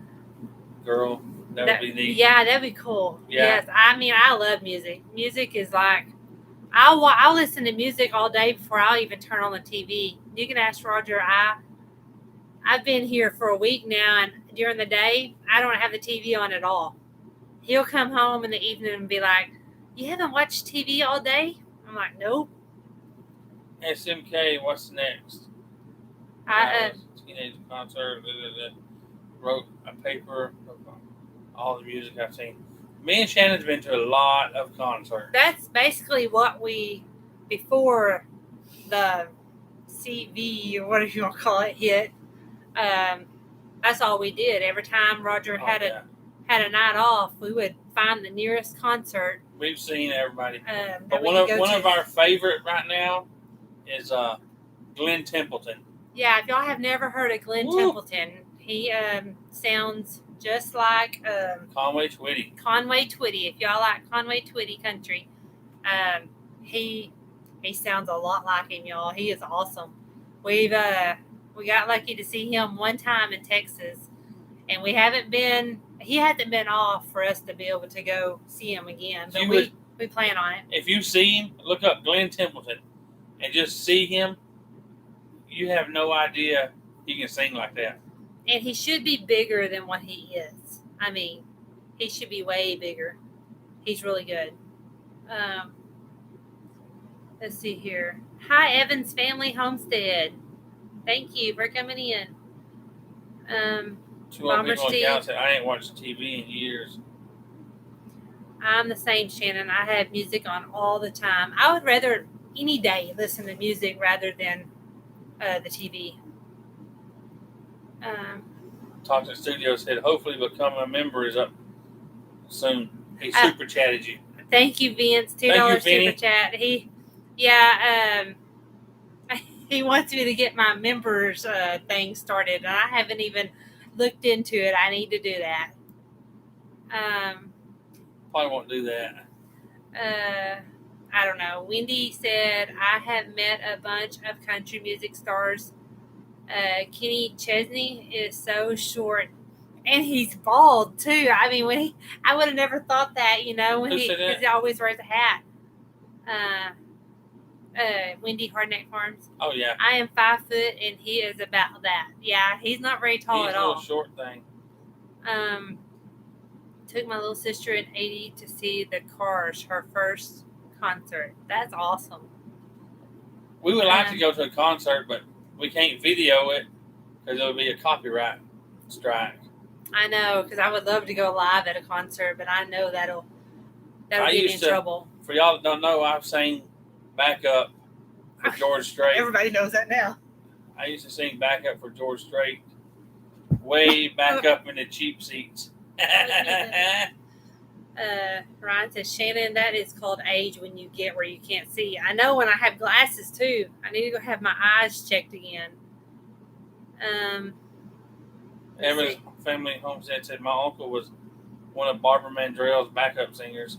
Girl, that would be neat. Yeah, that'd be cool. Yeah. Yes, I love music. Music is like, I'll listen to music all day before I'll even turn on the TV. You can ask Roger. I've been here for a week now, and during the day, I don't have the TV on at all. He'll come home in the evening and be like, "You haven't watched TV all day?" I'm like, "Nope." SMK, what's next? Teenage concert. Wrote a paper of all the music I've seen. Me and Shannon's been to a lot of concerts. That's basically what before the CV or whatever you want to call it hit. That's all we did. Every time Roger had a night off, we would find the nearest concert. We've seen everybody, but one of our favorite right now is Glenn Templeton. Yeah, if y'all have never heard of Glenn Templeton, he sounds just like Conway Twitty. Conway Twitty. If y'all like Conway Twitty country, he sounds a lot like him, y'all. He is awesome. We got lucky to see him one time in Texas, and he hasn't been off for us to be able to go see him again. But we plan on it. If you see him, look up Glenn Templeton and just see him. You have no idea he can sing like that. And he should be bigger than what he is. I mean, he should be way bigger. He's really good. Let's see here. Hi, Evans Family Homestead. Thank you for coming in. Bomber Steve. I ain't watched TV in years. I'm the same, Shannon. I have music on all the time. I would rather any day listen to music rather than the TV. Toxic Studio said, hopefully become a member is up soon. He super chatted you. Thank you, Vince. $2 super chat. He wants me to get my members thing started, and I haven't even looked into it. I need to do that. Probably won't do that. I don't know. Wendy said, I have met a bunch of country music stars. Kenny Chesney is so short, and he's bald too. I mean, I would have never thought that, when he always wears a hat. Wendy Hardneck Farms. Oh yeah. I am 5 foot, and he is about that. Yeah, he's not very tall at all. He's a little short thing. Took my little sister in 80 to see the Cars, her first concert. That's awesome. We would like to go to a concert, but we can't video it because it'll be a copyright strike. I know, because I would love to go live at a concert, but I know that'll get me in trouble. For y'all that don't know, I've sang backup for George Strait. Everybody knows that now. I used to sing backup for George Strait, way back up in the cheap seats. Ryan says, Shannon, that is called age when you get where you can't see. I know when I have glasses too. I need to go have my eyes checked again. Evans Family Homestead said my uncle was one of Barbara Mandrell's backup singers.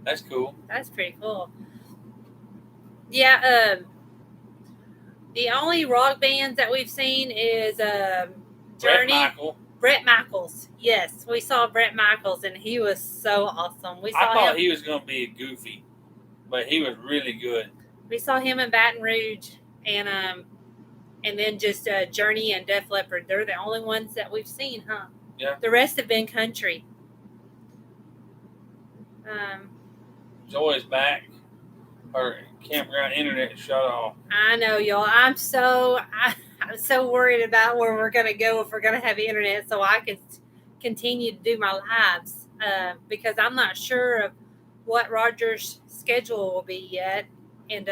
That's cool. That's pretty cool. Yeah, the only rock bands that we've seen is Journey. Bret Michaels. Yes, we saw Bret Michaels, and he was so awesome. I thought he was going to be goofy, but he was really good. We saw him in Baton Rouge, and and then just Journey and Def Leppard. They're the only ones that we've seen, huh? Yeah. The rest have been country. Joy's back. Her campground internet shut off. I know, y'all. I'm so worried about where we're going to go if we're going to have internet so I can continue to do my lives because I'm not sure of what Roger's schedule will be yet. And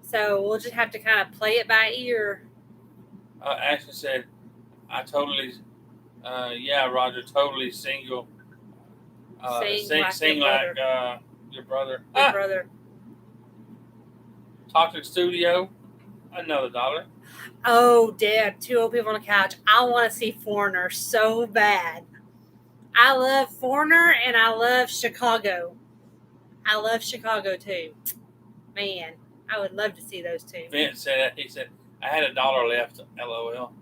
so we'll just have to kind of play it by ear. Ashley said, Roger, totally single. Sing like your brother. Your brother. Talk to the studio, another $1. Oh, Dad, 2 old people on the couch. I want to see Foreigner so bad. I love Foreigner and I love Chicago. I love Chicago too. Man, I would love to see those two. Vince said that. He said, I had $1 left. LOL.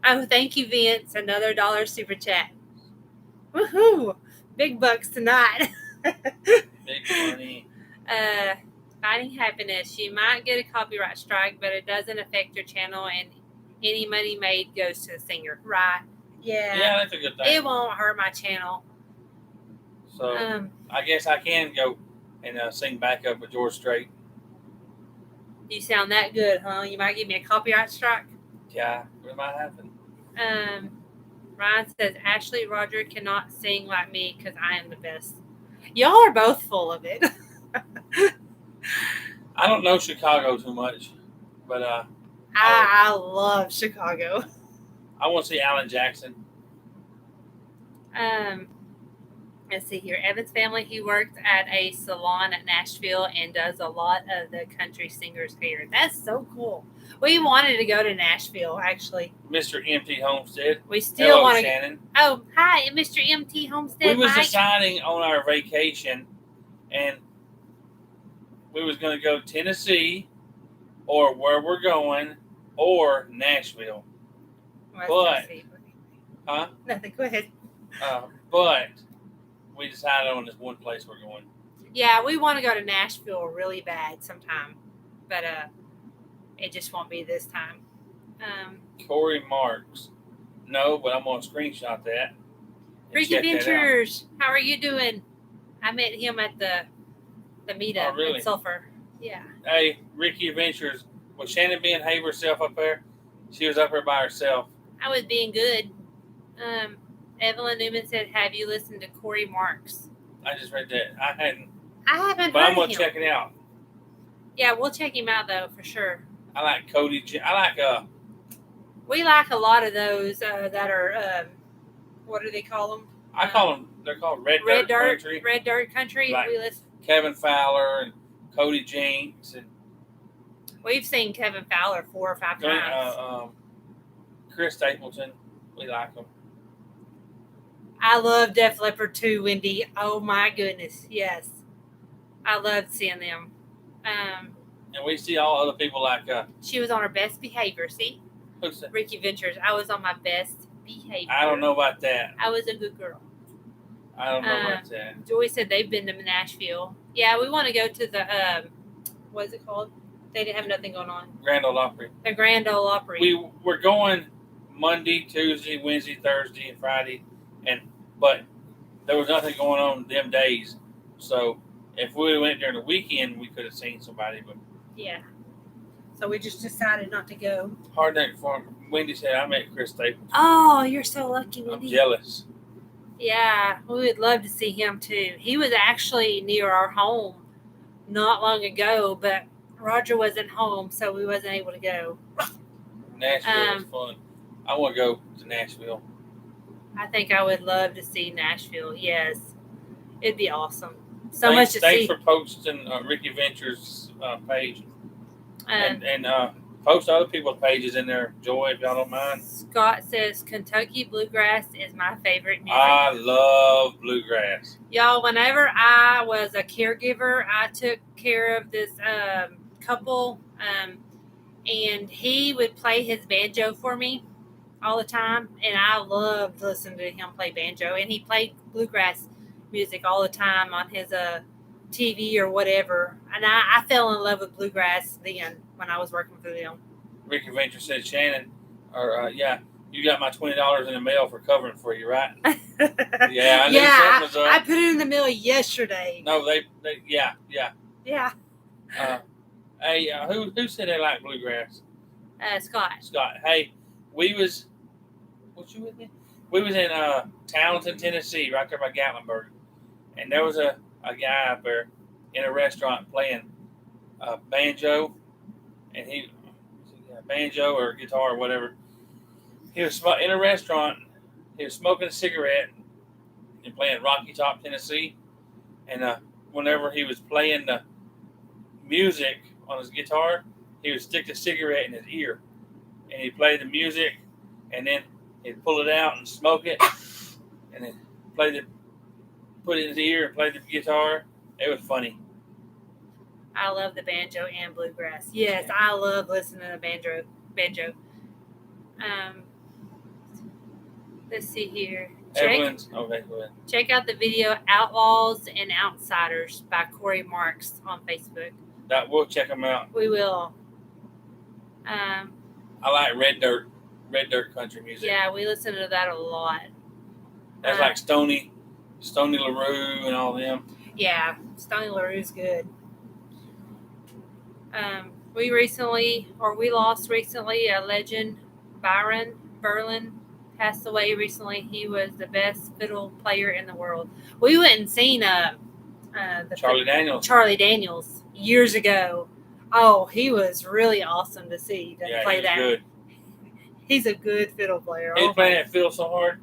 Oh, thank you, Vince. Another $1 super chat. Woohoo! Big bucks tonight. Big money. Finding happiness. You might get a copyright strike, but it doesn't affect your channel, and any money made goes to the singer. Right? Yeah. Yeah, that's a good thing. It won't hurt my channel. So I guess I can go and sing back up with George Strait. You sound that good, huh? You might give me a copyright strike. Yeah, it might happen. Ryan says, Ashley Roger cannot sing like me because I am the best. Y'all are both full of it. I don't know Chicago too much, but I love Chicago. I want to see Alan Jackson. Let's see here. Evan's family, he worked at a salon at Nashville and does a lot of the country singers here. That's so cool. We wanted to go to Nashville, actually. Mr. M.T. Homestead. We still want to. Shannon. Oh, hi, Mr. M.T. Homestead. We was Mike. deciding on our vacation, and we was going to go to Tennessee, or where we're going, or Nashville. Well, huh? Nothing. Go ahead. But we decided on this one place we're going. Yeah, we want to go to Nashville really bad sometime, but it just won't be this time. Corey Marks. No, but I'm going to screenshot that. Ricky Ventures, how are you doing? I met him at the meetup in Sulphur. Yeah. Hey, Ricky Ventures. Was Shannon being herself up there? She was up there by herself. I was being good. Evelyn Newman said, have you listened to Corey Marks? I just read that. I haven't. But I'm going to check it out. Yeah, we'll check him out, though, for sure. I like Cody. We like a lot of those that are, what do they call them? I call them, they're called Red Dirt Country. Red Dirt Country. Like Kevin Fowler and Cody Jinks. And we've seen Kevin Fowler 4 or 5 times. Chris Templeton. We like them. I love Def Leppard too, Wendy. Oh my goodness, yes. I loved seeing them. And we see all other people like... she was on her best behavior, see? Who's that? Ricky Ventures. I was on my best behavior. I don't know about that. I was a good girl. I don't know about that. Joy said they've been to Nashville. Yeah, we want to go to the, what is it called? They didn't have nothing going on. Grand Ole Opry. The Grand Ole Opry. We're going Monday, Tuesday, Wednesday, Thursday, and Friday. But there was nothing going on them days. So if we went during the weekend, we could have seen somebody. But yeah. So we just decided not to go. Hard Neck Farm. Wendy said, I met Chris Staples. Oh, you're so lucky, Wendy. I'm jealous. Yeah, we would love to see him too. He was actually near our home not long ago, but Roger wasn't home, so we wasn't able to go. Nashville was fun. I want to go to Nashville. I think I would love to see Nashville. Yes, it'd be awesome. Much to see. Thanks for posting Ricky Ventures' page, and post other people's pages in there, Joy, if y'all don't mind. Scott says Kentucky bluegrass is my favorite music. I love bluegrass. Y'all, whenever I was a caregiver, I took care of this couple, and he would play his banjo for me all the time, and I loved listening to him play banjo, and he played bluegrass music all the time on his TV or whatever. And I fell in love with bluegrass then when I was working for them. Ricky Venture said, Shannon, you got my $20 in the mail for covering for you, right? Yeah, I knew something was up. I put it in the mail yesterday. No, yeah. Yeah. Hey, who said they like bluegrass? Scott. Hey, what you with me? We was in Templeton, Tennessee, right there by Gatlinburg, and there was a guy up there in a restaurant playing banjo, and banjo or guitar or whatever. He was in a restaurant. He was smoking a cigarette and playing Rocky Top, Tennessee. And whenever he was playing the music on his guitar, he would stick the cigarette in his ear, and he'd play the music, and then he'd pull it out and smoke it, and then put it in his ear and play the guitar. It was funny. I love the banjo and bluegrass. Yes, I love listening to the banjo. Let's see here. Okay, go ahead. Check out the video "Outlaws and Outsiders" by Corey Marks on Facebook. We'll check them out. We will. I like red dirt country music. Yeah, we listen to that a lot. That's like Stoney LaRue and all them. Yeah, Stoney LaRue's good. We lost recently a legend, Byron Berlin, passed away recently. He was the best fiddle player in the world. We went and seen Charlie Daniels years ago. Oh, he was really awesome to see play that. Good. He's a good fiddle player. He was playing that fiddle so hard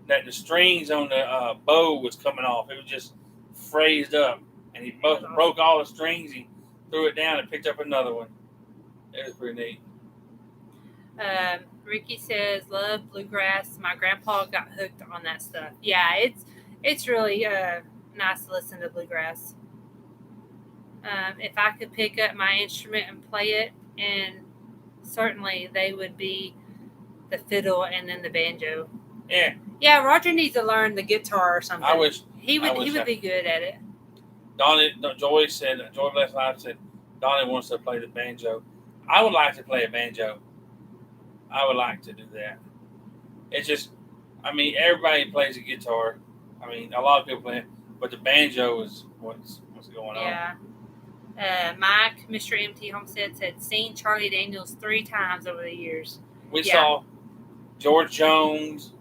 that the strings on the bow was coming off. It was just phrased up, and he broke all the strings. He threw it down and picked up another one. It was pretty neat. Ricky says, "Love bluegrass. My grandpa got hooked on that stuff." Yeah, it's really nice to listen to bluegrass. If I could pick up my instrument and play it, and certainly they would be the fiddle and then the banjo. Yeah. Yeah, Roger needs to learn the guitar or something. I wish he would be good at it. Joy Bless Life said, Donnie wants to play the banjo. I would like to play a banjo. I would like to do that. It's just, everybody plays a guitar. A lot of people play it, but the banjo is what's going on. Yeah. Mike, Mr. MT Homestead said, seen Charlie Daniels 3 times over the years. We saw George Jones,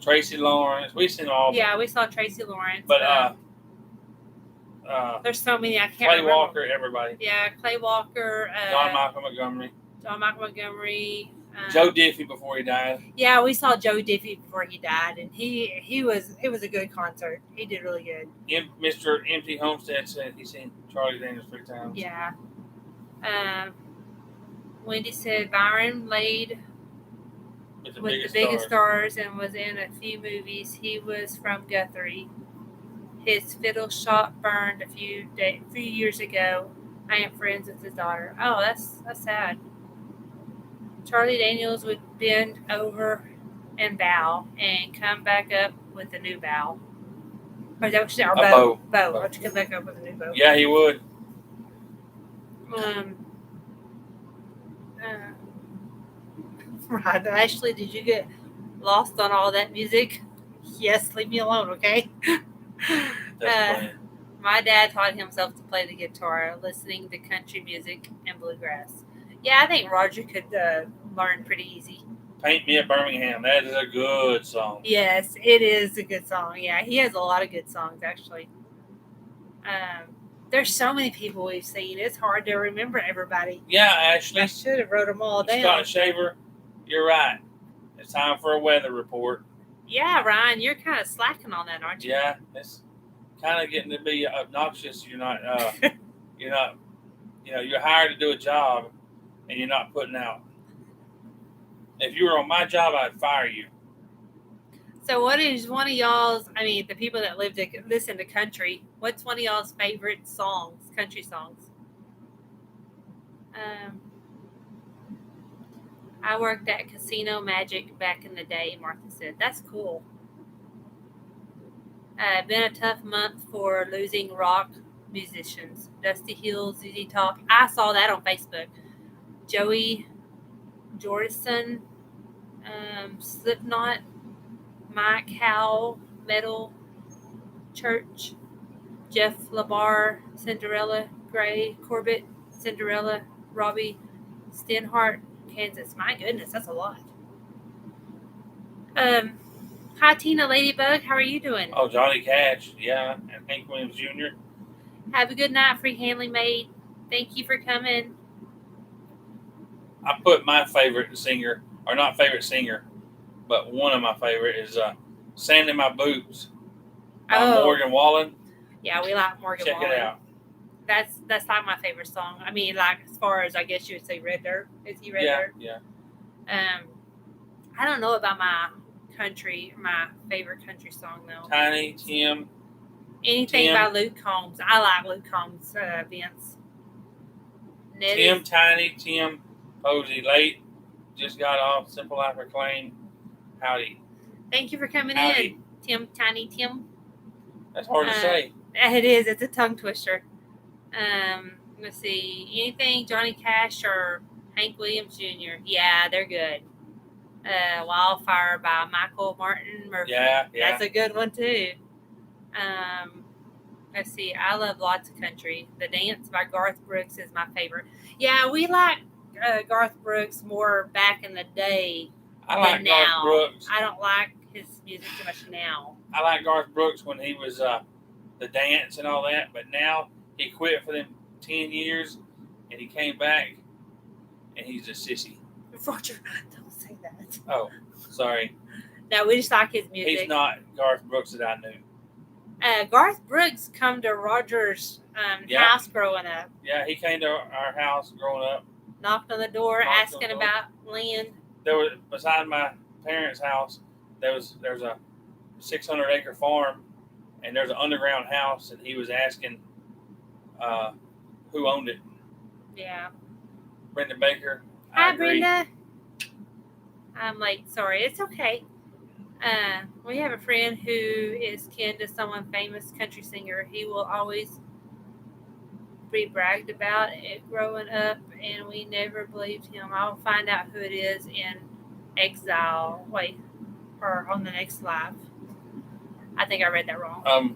Tracy Lawrence. We've seen all. Yeah, we saw Tracy Lawrence. But there's so many I can't Clay remember. Walker, everybody. Yeah, Clay Walker. John Michael Montgomery. Joe Diffie before he died. Yeah, we saw Joe Diffie before he died, and it was a good concert. He did really good. Mr. MT Homestead said he's seen Charlie Daniels 3 times. Yeah. Wendy said Byron laid with the biggest stars and was in a few movies. He was from Guthrie. His fiddle shop burned a few years ago. I am friends with his daughter. Oh, that's sad. Charlie Daniels would bend over and bow and come back up with a new bow. Or that was our bow. Bow. Or to come back up with a new bow. Yeah, he would. Right. Ashley, did you get lost on all that music? Yes, leave me alone, okay? My dad taught himself to play the guitar, listening to country music and bluegrass. Yeah, I think Roger could learn pretty easy. Paint Me a Birmingham. That is a good song. Yes, it is a good song. Yeah, he has a lot of good songs, actually. There's so many people we've seen. It's hard to remember everybody. Yeah, Ashley. I should have wrote them all down. Scott Shaver, you're right. It's time for a weather report. Yeah, Ryan, you're kind of slacking on that, aren't you? Yeah, it's kind of getting to be obnoxious. You're not, you're hired to do a job and you're not putting out. If you were on my job, I'd fire you. So what is one of y'all's, the people that listen to country, what's one of y'all's favorite songs, country songs? I worked at Casino Magic back in the day, Martha said. That's cool. Been a tough month for losing rock musicians. Dusty Hill, ZZ Top. I saw that on Facebook. Joey Jordison, Slipknot, Mike Howe, Metal Church, Jeff LaBar, Cinderella, Gray, Corbett, Cinderella, Robbie, Stenhart, Kansas. My goodness, that's a lot. Hi, Tina Ladybug. How are you doing? Oh, Johnny Cash, yeah, and Hank Williams Jr. Have a good night, Free Handley Maid. Thank you for coming. I put my favorite singer, or not favorite singer, but one of my favorite is Sand in My Boots by Morgan Wallen. Yeah, we like Morgan Wallen. Check it out. That's like my favorite song. I mean, like, as far as, I guess you would say Red Dirt. Is he Red Dirt? Yeah. I don't know about my favorite country song, though. Tiny, Tim. Anything by Luke Combs. I like Luke Combs, Vince. Tim, Posey, late, just got off, Simple Life Reclaim. Howdy. Thank you for coming in, Tim. That's hard to say. It is. It's a tongue twister. Let's see. Anything Johnny Cash or Hank Williams Jr. Yeah, they're good. Wildfire by Michael Martin Murphhy. Yeah. That's a good one too. Let's see. I love lots of country. The Dance by Garth Brooks is my favorite. Yeah, we like Garth Brooks more back in the day. I like Garth Brooks. I don't like his music too much now. I like Garth Brooks when he was the Dance and all that, but now he quit for them 10 years and he came back and he's a sissy. Roger, don't say that. Oh, sorry. No, we just like his music. He's not Garth Brooks that I knew. Garth Brooks come to Roger's house growing up. Yeah, he came to our house growing up. Knocked on the door, asking about land. There was, beside my parents' house, there's a 600-acre farm, and there's an underground house, and he was asking who owned it. Yeah. Brenda Baker. Hi, Brenda. I'm late. Sorry. It's okay. We have a friend who is kin to someone famous country singer. He will always be bragged about it growing up, and we never believed him. I'll find out who it is in exile. Wait, or on the next live. I think I read that wrong.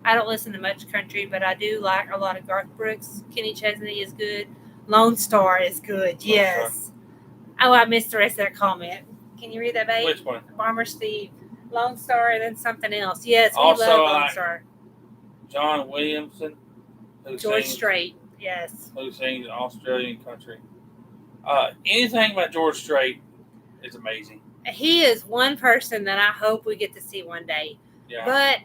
I don't listen to much country, but I do like a lot of Garth Brooks. Kenny Chesney is good. Lone Star is good. Yes. Oh, I missed the rest of that comment. Can you read that, babe? Which one? Farmer Steve. Lone Star and then something else. Yes, we also, love Lone Star. John Williamson. George Strait. Yes. Who sings Australian country. Anything by George Strait is amazing. He is one person that I hope we get to see one day. Yeah. But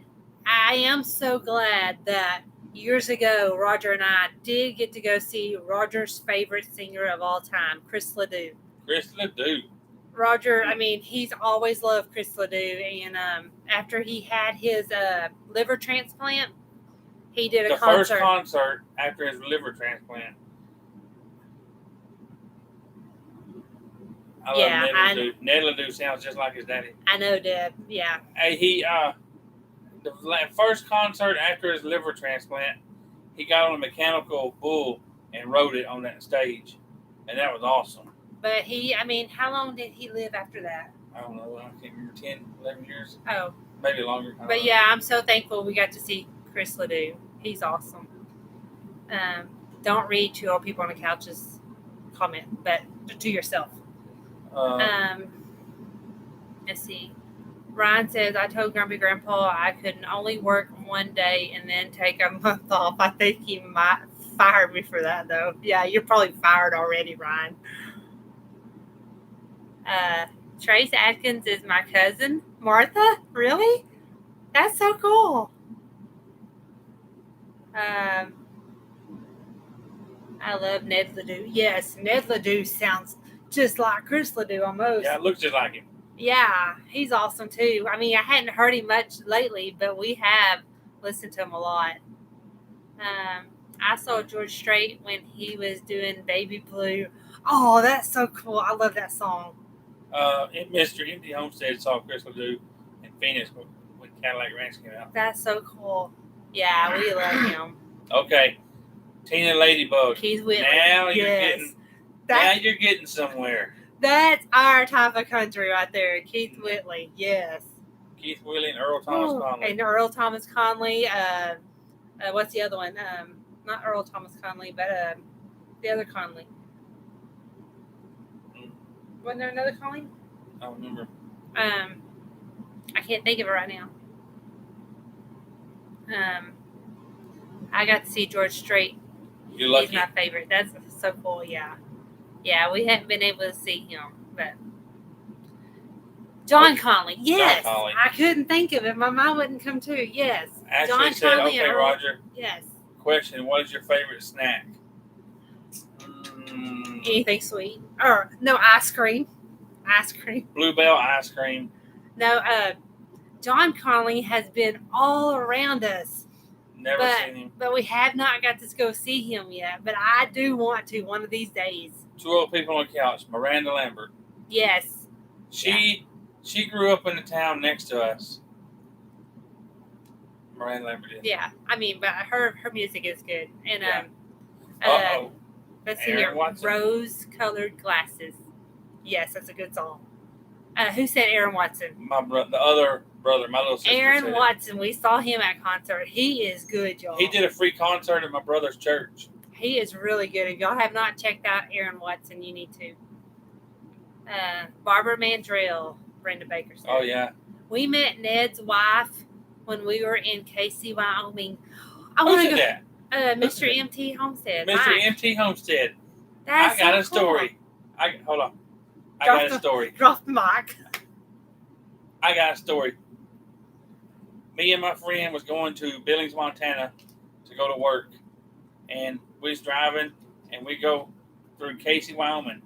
I am so glad that years ago, Roger and I did get to go see Roger's favorite singer of all time, Chris Ledoux. Chris Ledoux. Roger, I mean, he's always loved Chris Ledoux. And after he had his liver transplant, he did a concert. The first concert after his liver transplant. I love Ned Ledoux. Ned Ledoux sounds just like his daddy. I know, Deb. Yeah. Hey, the first concert after his liver transplant, he got on a mechanical bull and rode it on that stage, and that was awesome. But how long did he live after that? I don't know. I can't remember, 10, 11 years. Oh. Maybe longer. But yeah, I'm so thankful we got to see Chris Ledoux. He's awesome. Don't read two old people on the couch's comment, but to yourself. Let's see. Ryan says, I told Grumpy Grandpa I could only work one day and then take a month off. I think he might fire me for that, though. Yeah, you're probably fired already, Ryan. Trace Atkins is my cousin. Martha? Really? That's so cool. I love Ned Ledoux. Yes, Ned Ledoux sounds just like Chris Ledoux almost. Yeah, it looks just like him. Yeah, he's awesome too. I mean, I hadn't heard him much lately, but we have listened to him a lot. I saw George Strait when he was doing Baby Blue. Oh, that's so cool. I love that song. Mr. Empty Homestead saw Chris Ledoux in Phoenix when Cadillac Ranch came out. That's so cool. Yeah, we love him. Okay. Tina Ladybug. Keith Whitley. Now you're getting somewhere. That's our type of country right there. Keith Whitley. Yes. Keith Whitley and Earl Thomas Conley. And Earl Thomas Conley. What's the other one? Not Earl Thomas Conley, but the other Conley. Wasn't there another Conley? I don't remember. I can't think of it right now. I got to see George Strait. You're lucky. He's my favorite. That's so cool. Yeah, we haven't been able to see him, but John Conley. Yes, John Conley. I couldn't think of it. My mind wouldn't come to it. Yes, Ashley John said, Conley. Okay, Roger. Yes. Question: what is your favorite snack? Anything sweet? Or no, ice cream. Ice cream. Bluebell ice cream. No, John Conley has been all around us. Never seen him. But we have not got to go see him yet. But I do want to one of these days. 2 old people on the couch. Miranda Lambert. Yes. She grew up in the town next to us. Miranda Lambert did. Yeah. I mean, but her music is good. And let's see here. Rose-colored glasses. Yes, that's a good song. Who said Aaron Watson? The other brother, my little sister. Aaron Watson. We saw him at concert. He is good, y'all. He did a free concert at my brother's church. He is really good. If y'all have not checked out Aaron Watson, you need to. Barbara Mandrell, Brenda Baker said. Oh, yeah. We met Ned's wife when we were in Casey, Wyoming. Who said that? Mr. M.T. Homestead. Mr. M.T. Homestead. That's I got so a story. Cool. Hold on. I got a story. Drop the mic. I got a story. Me and my friend was going to Billings, Montana to go to work. And we was driving, and we go through Casey, Wyoming.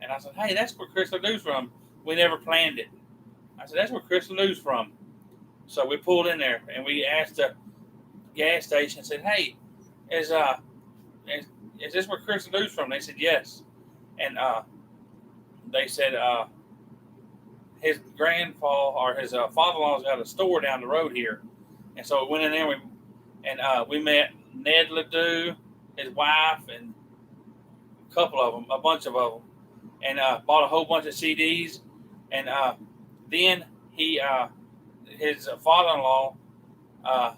And I said, hey, that's where Chris Ledoux's from. We never planned it. I said, that's where Chris Ledoux's from. So we pulled in there, and we asked the gas station, said, hey, is this where Chris Ledoux's from? They said, yes. And they said his grandpa or his father-in-law's got a store down the road here. And so we went in there, and we met Ned Ledoux, his wife, and a bunch of them, and bought a whole bunch of CDs. And then his father-in-law, I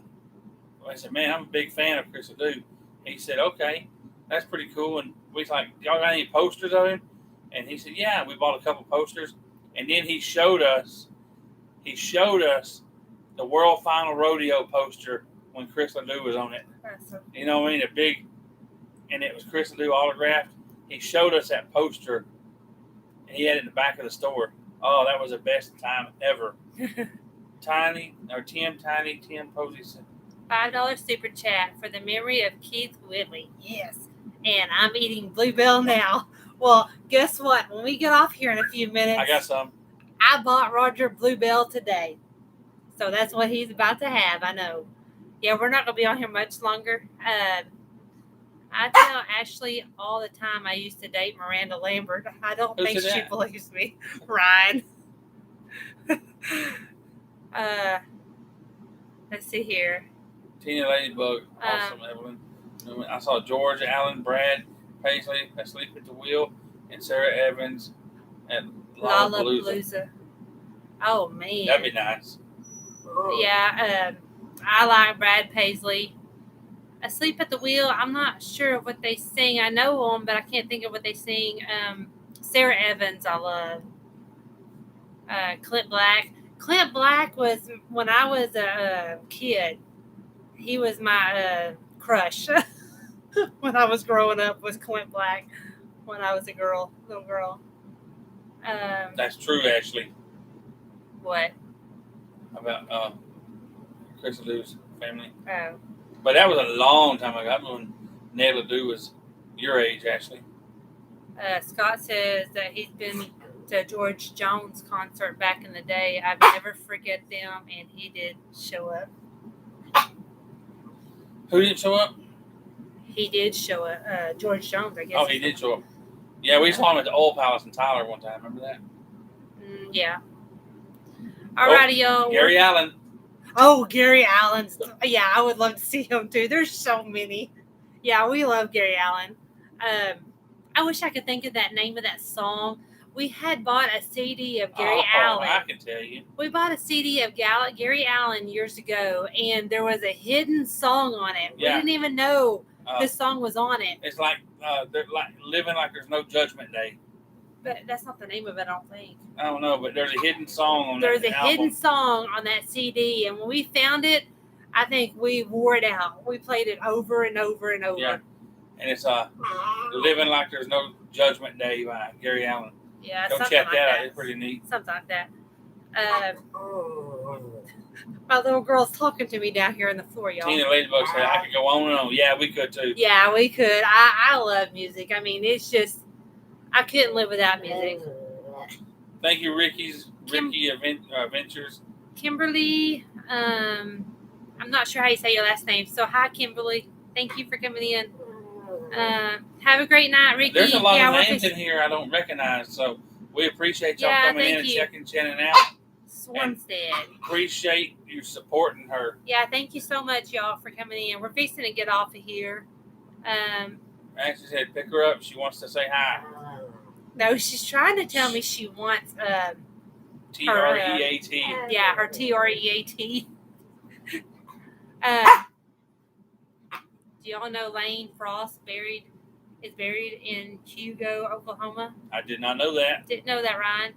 said, man, I'm a big fan of Chris Ledoux. He said, okay, that's pretty cool. And we was like, y'all got any posters of him? And he said, yeah, we bought a couple posters. And then he showed us the World Final Rodeo poster when Chris Ledoux was on it. You know what I mean? And it was Chris Ledoux autographed. He showed us that poster, and he had it in the back of the store. Oh, that was the best time ever. Tim Posey said, $5 super chat for the memory of Keith Whitley. Yes. And I'm eating Bluebell now. Well, guess what? When we get off here in a few minutes, I got some. I bought Roger Bluebell today. So that's what he's about to have, I know. Yeah, we're not going to be on here much longer. I tell Ashley all the time I used to date Miranda Lambert. I don't think she believes me. Ryan. Let's see here. Tina Ladybug. Awesome, Evelyn. I saw George, Allen, Brad, Paisley asleep at the wheel, and Sarah Evans at Lollapalooza. Oh, man. That'd be nice. Yeah, I like Brad Paisley. Asleep at the Wheel, I'm not sure of what they sing. I know them, but I can't think of what they sing. Sarah Evans, I love. Clint Black. Clint Black was, when I was a kid, he was my crush. When I was growing up, was Clint Black. When I was a little girl. That's true, Ashley. What? About Chris Ledoux's family. Oh. But that was a long time ago. That was when Ned Ledoux was your age, Ashley. Scott says that he's been to George Jones' concert back in the day. I've never forget them, and he did show up. Who didn't show up? He did show up. George Jones, I guess. Oh, he did show up. Yeah, we saw him at the Old Palace in Tyler one time. Remember that? Yeah. Alrighty, y'all. Gary Allen. Oh, Gary Allen's. Yeah, I would love to see him too. There's so many. Yeah, we love Gary Allen. I wish I could think of that name of that song. We had bought a CD of Gary Allen. I can tell you. We bought a CD of Gary Allen years ago, and there was a hidden song on it. Yeah. We didn't even know this song was on it. It's like they're like living like there's no judgment day. But that's not the name of it, I don't think. I don't know, but there's a hidden song on There's a hidden song on that CD, and when we found it, I think we wore it out. We played it over and over and over. Yeah, and it's Living Like There's No Judgment Day by Gary Allen. Yeah, go check that out. It's pretty neat. Something like that. My little girl's talking to me down here on the floor, y'all. Tina Ladybug said I could go on and on. Yeah, we could too. Yeah, we could. I love music. I mean, it's just, I couldn't live without music. Thank you, Ricky Ventures. Kimberly, I'm not sure how you say your last name. So, hi, Kimberly. Thank you for coming in. Have a great night, Ricky. There's a lot of names in here I don't recognize, so we appreciate y'all coming in and checking Shannon out. Swarmstead. Appreciate you supporting her. Yeah, thank you so much, y'all, for coming in. We're fixing to get off of here. Ashley said, pick her up. She wants to say hi. No, she's trying to tell me she wants TREAT. Yeah, her TREAT. Do y'all know Lane Frost is buried in Hugo, Oklahoma? I did not know that. Didn't know that, Ryan.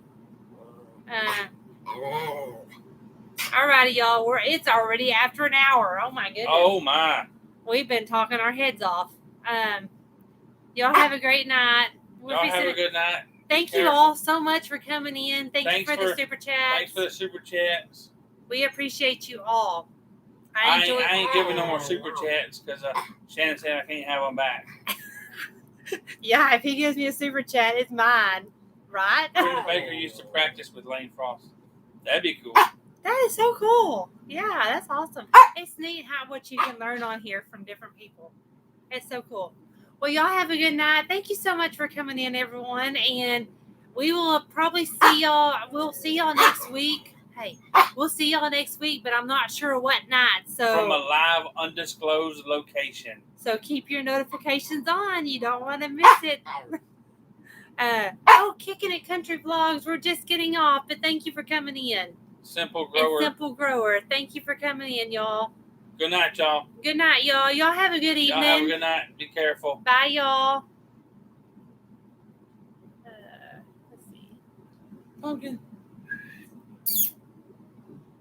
Alrighty, y'all. It's already after an hour. Oh my goodness. Oh my. We've been talking our heads off. Y'all have a great night. Y'all have a good night. Thank you all so much for coming in. Thanks for the super chats. Thanks for the super chats. We appreciate you all. I ain't giving no more super chats because Shannon said I can't have them back. Yeah, if he gives me a super chat, it's mine. Right? Chris Baker used to practice with Lane Frost. That'd be cool. That is so cool. Yeah, that's awesome. It's neat what you can learn on here from different people. It's so cool. Well, y'all have a good night. Thank you so much for coming in, everyone. And we will probably see y'all. We'll see y'all next week. Hey, we'll see y'all next week, but I'm not sure what night. So from a live, undisclosed location. So keep your notifications on. You don't want to miss it. Kicking It Country Vlogs. We're just getting off, but thank you for coming in. Simple Grower. Thank you for coming in, y'all. Good night, y'all. Good night, y'all. Y'all have a good evening. Y'all have a good night. Be careful. Bye, y'all. Let's see. Pumpkin.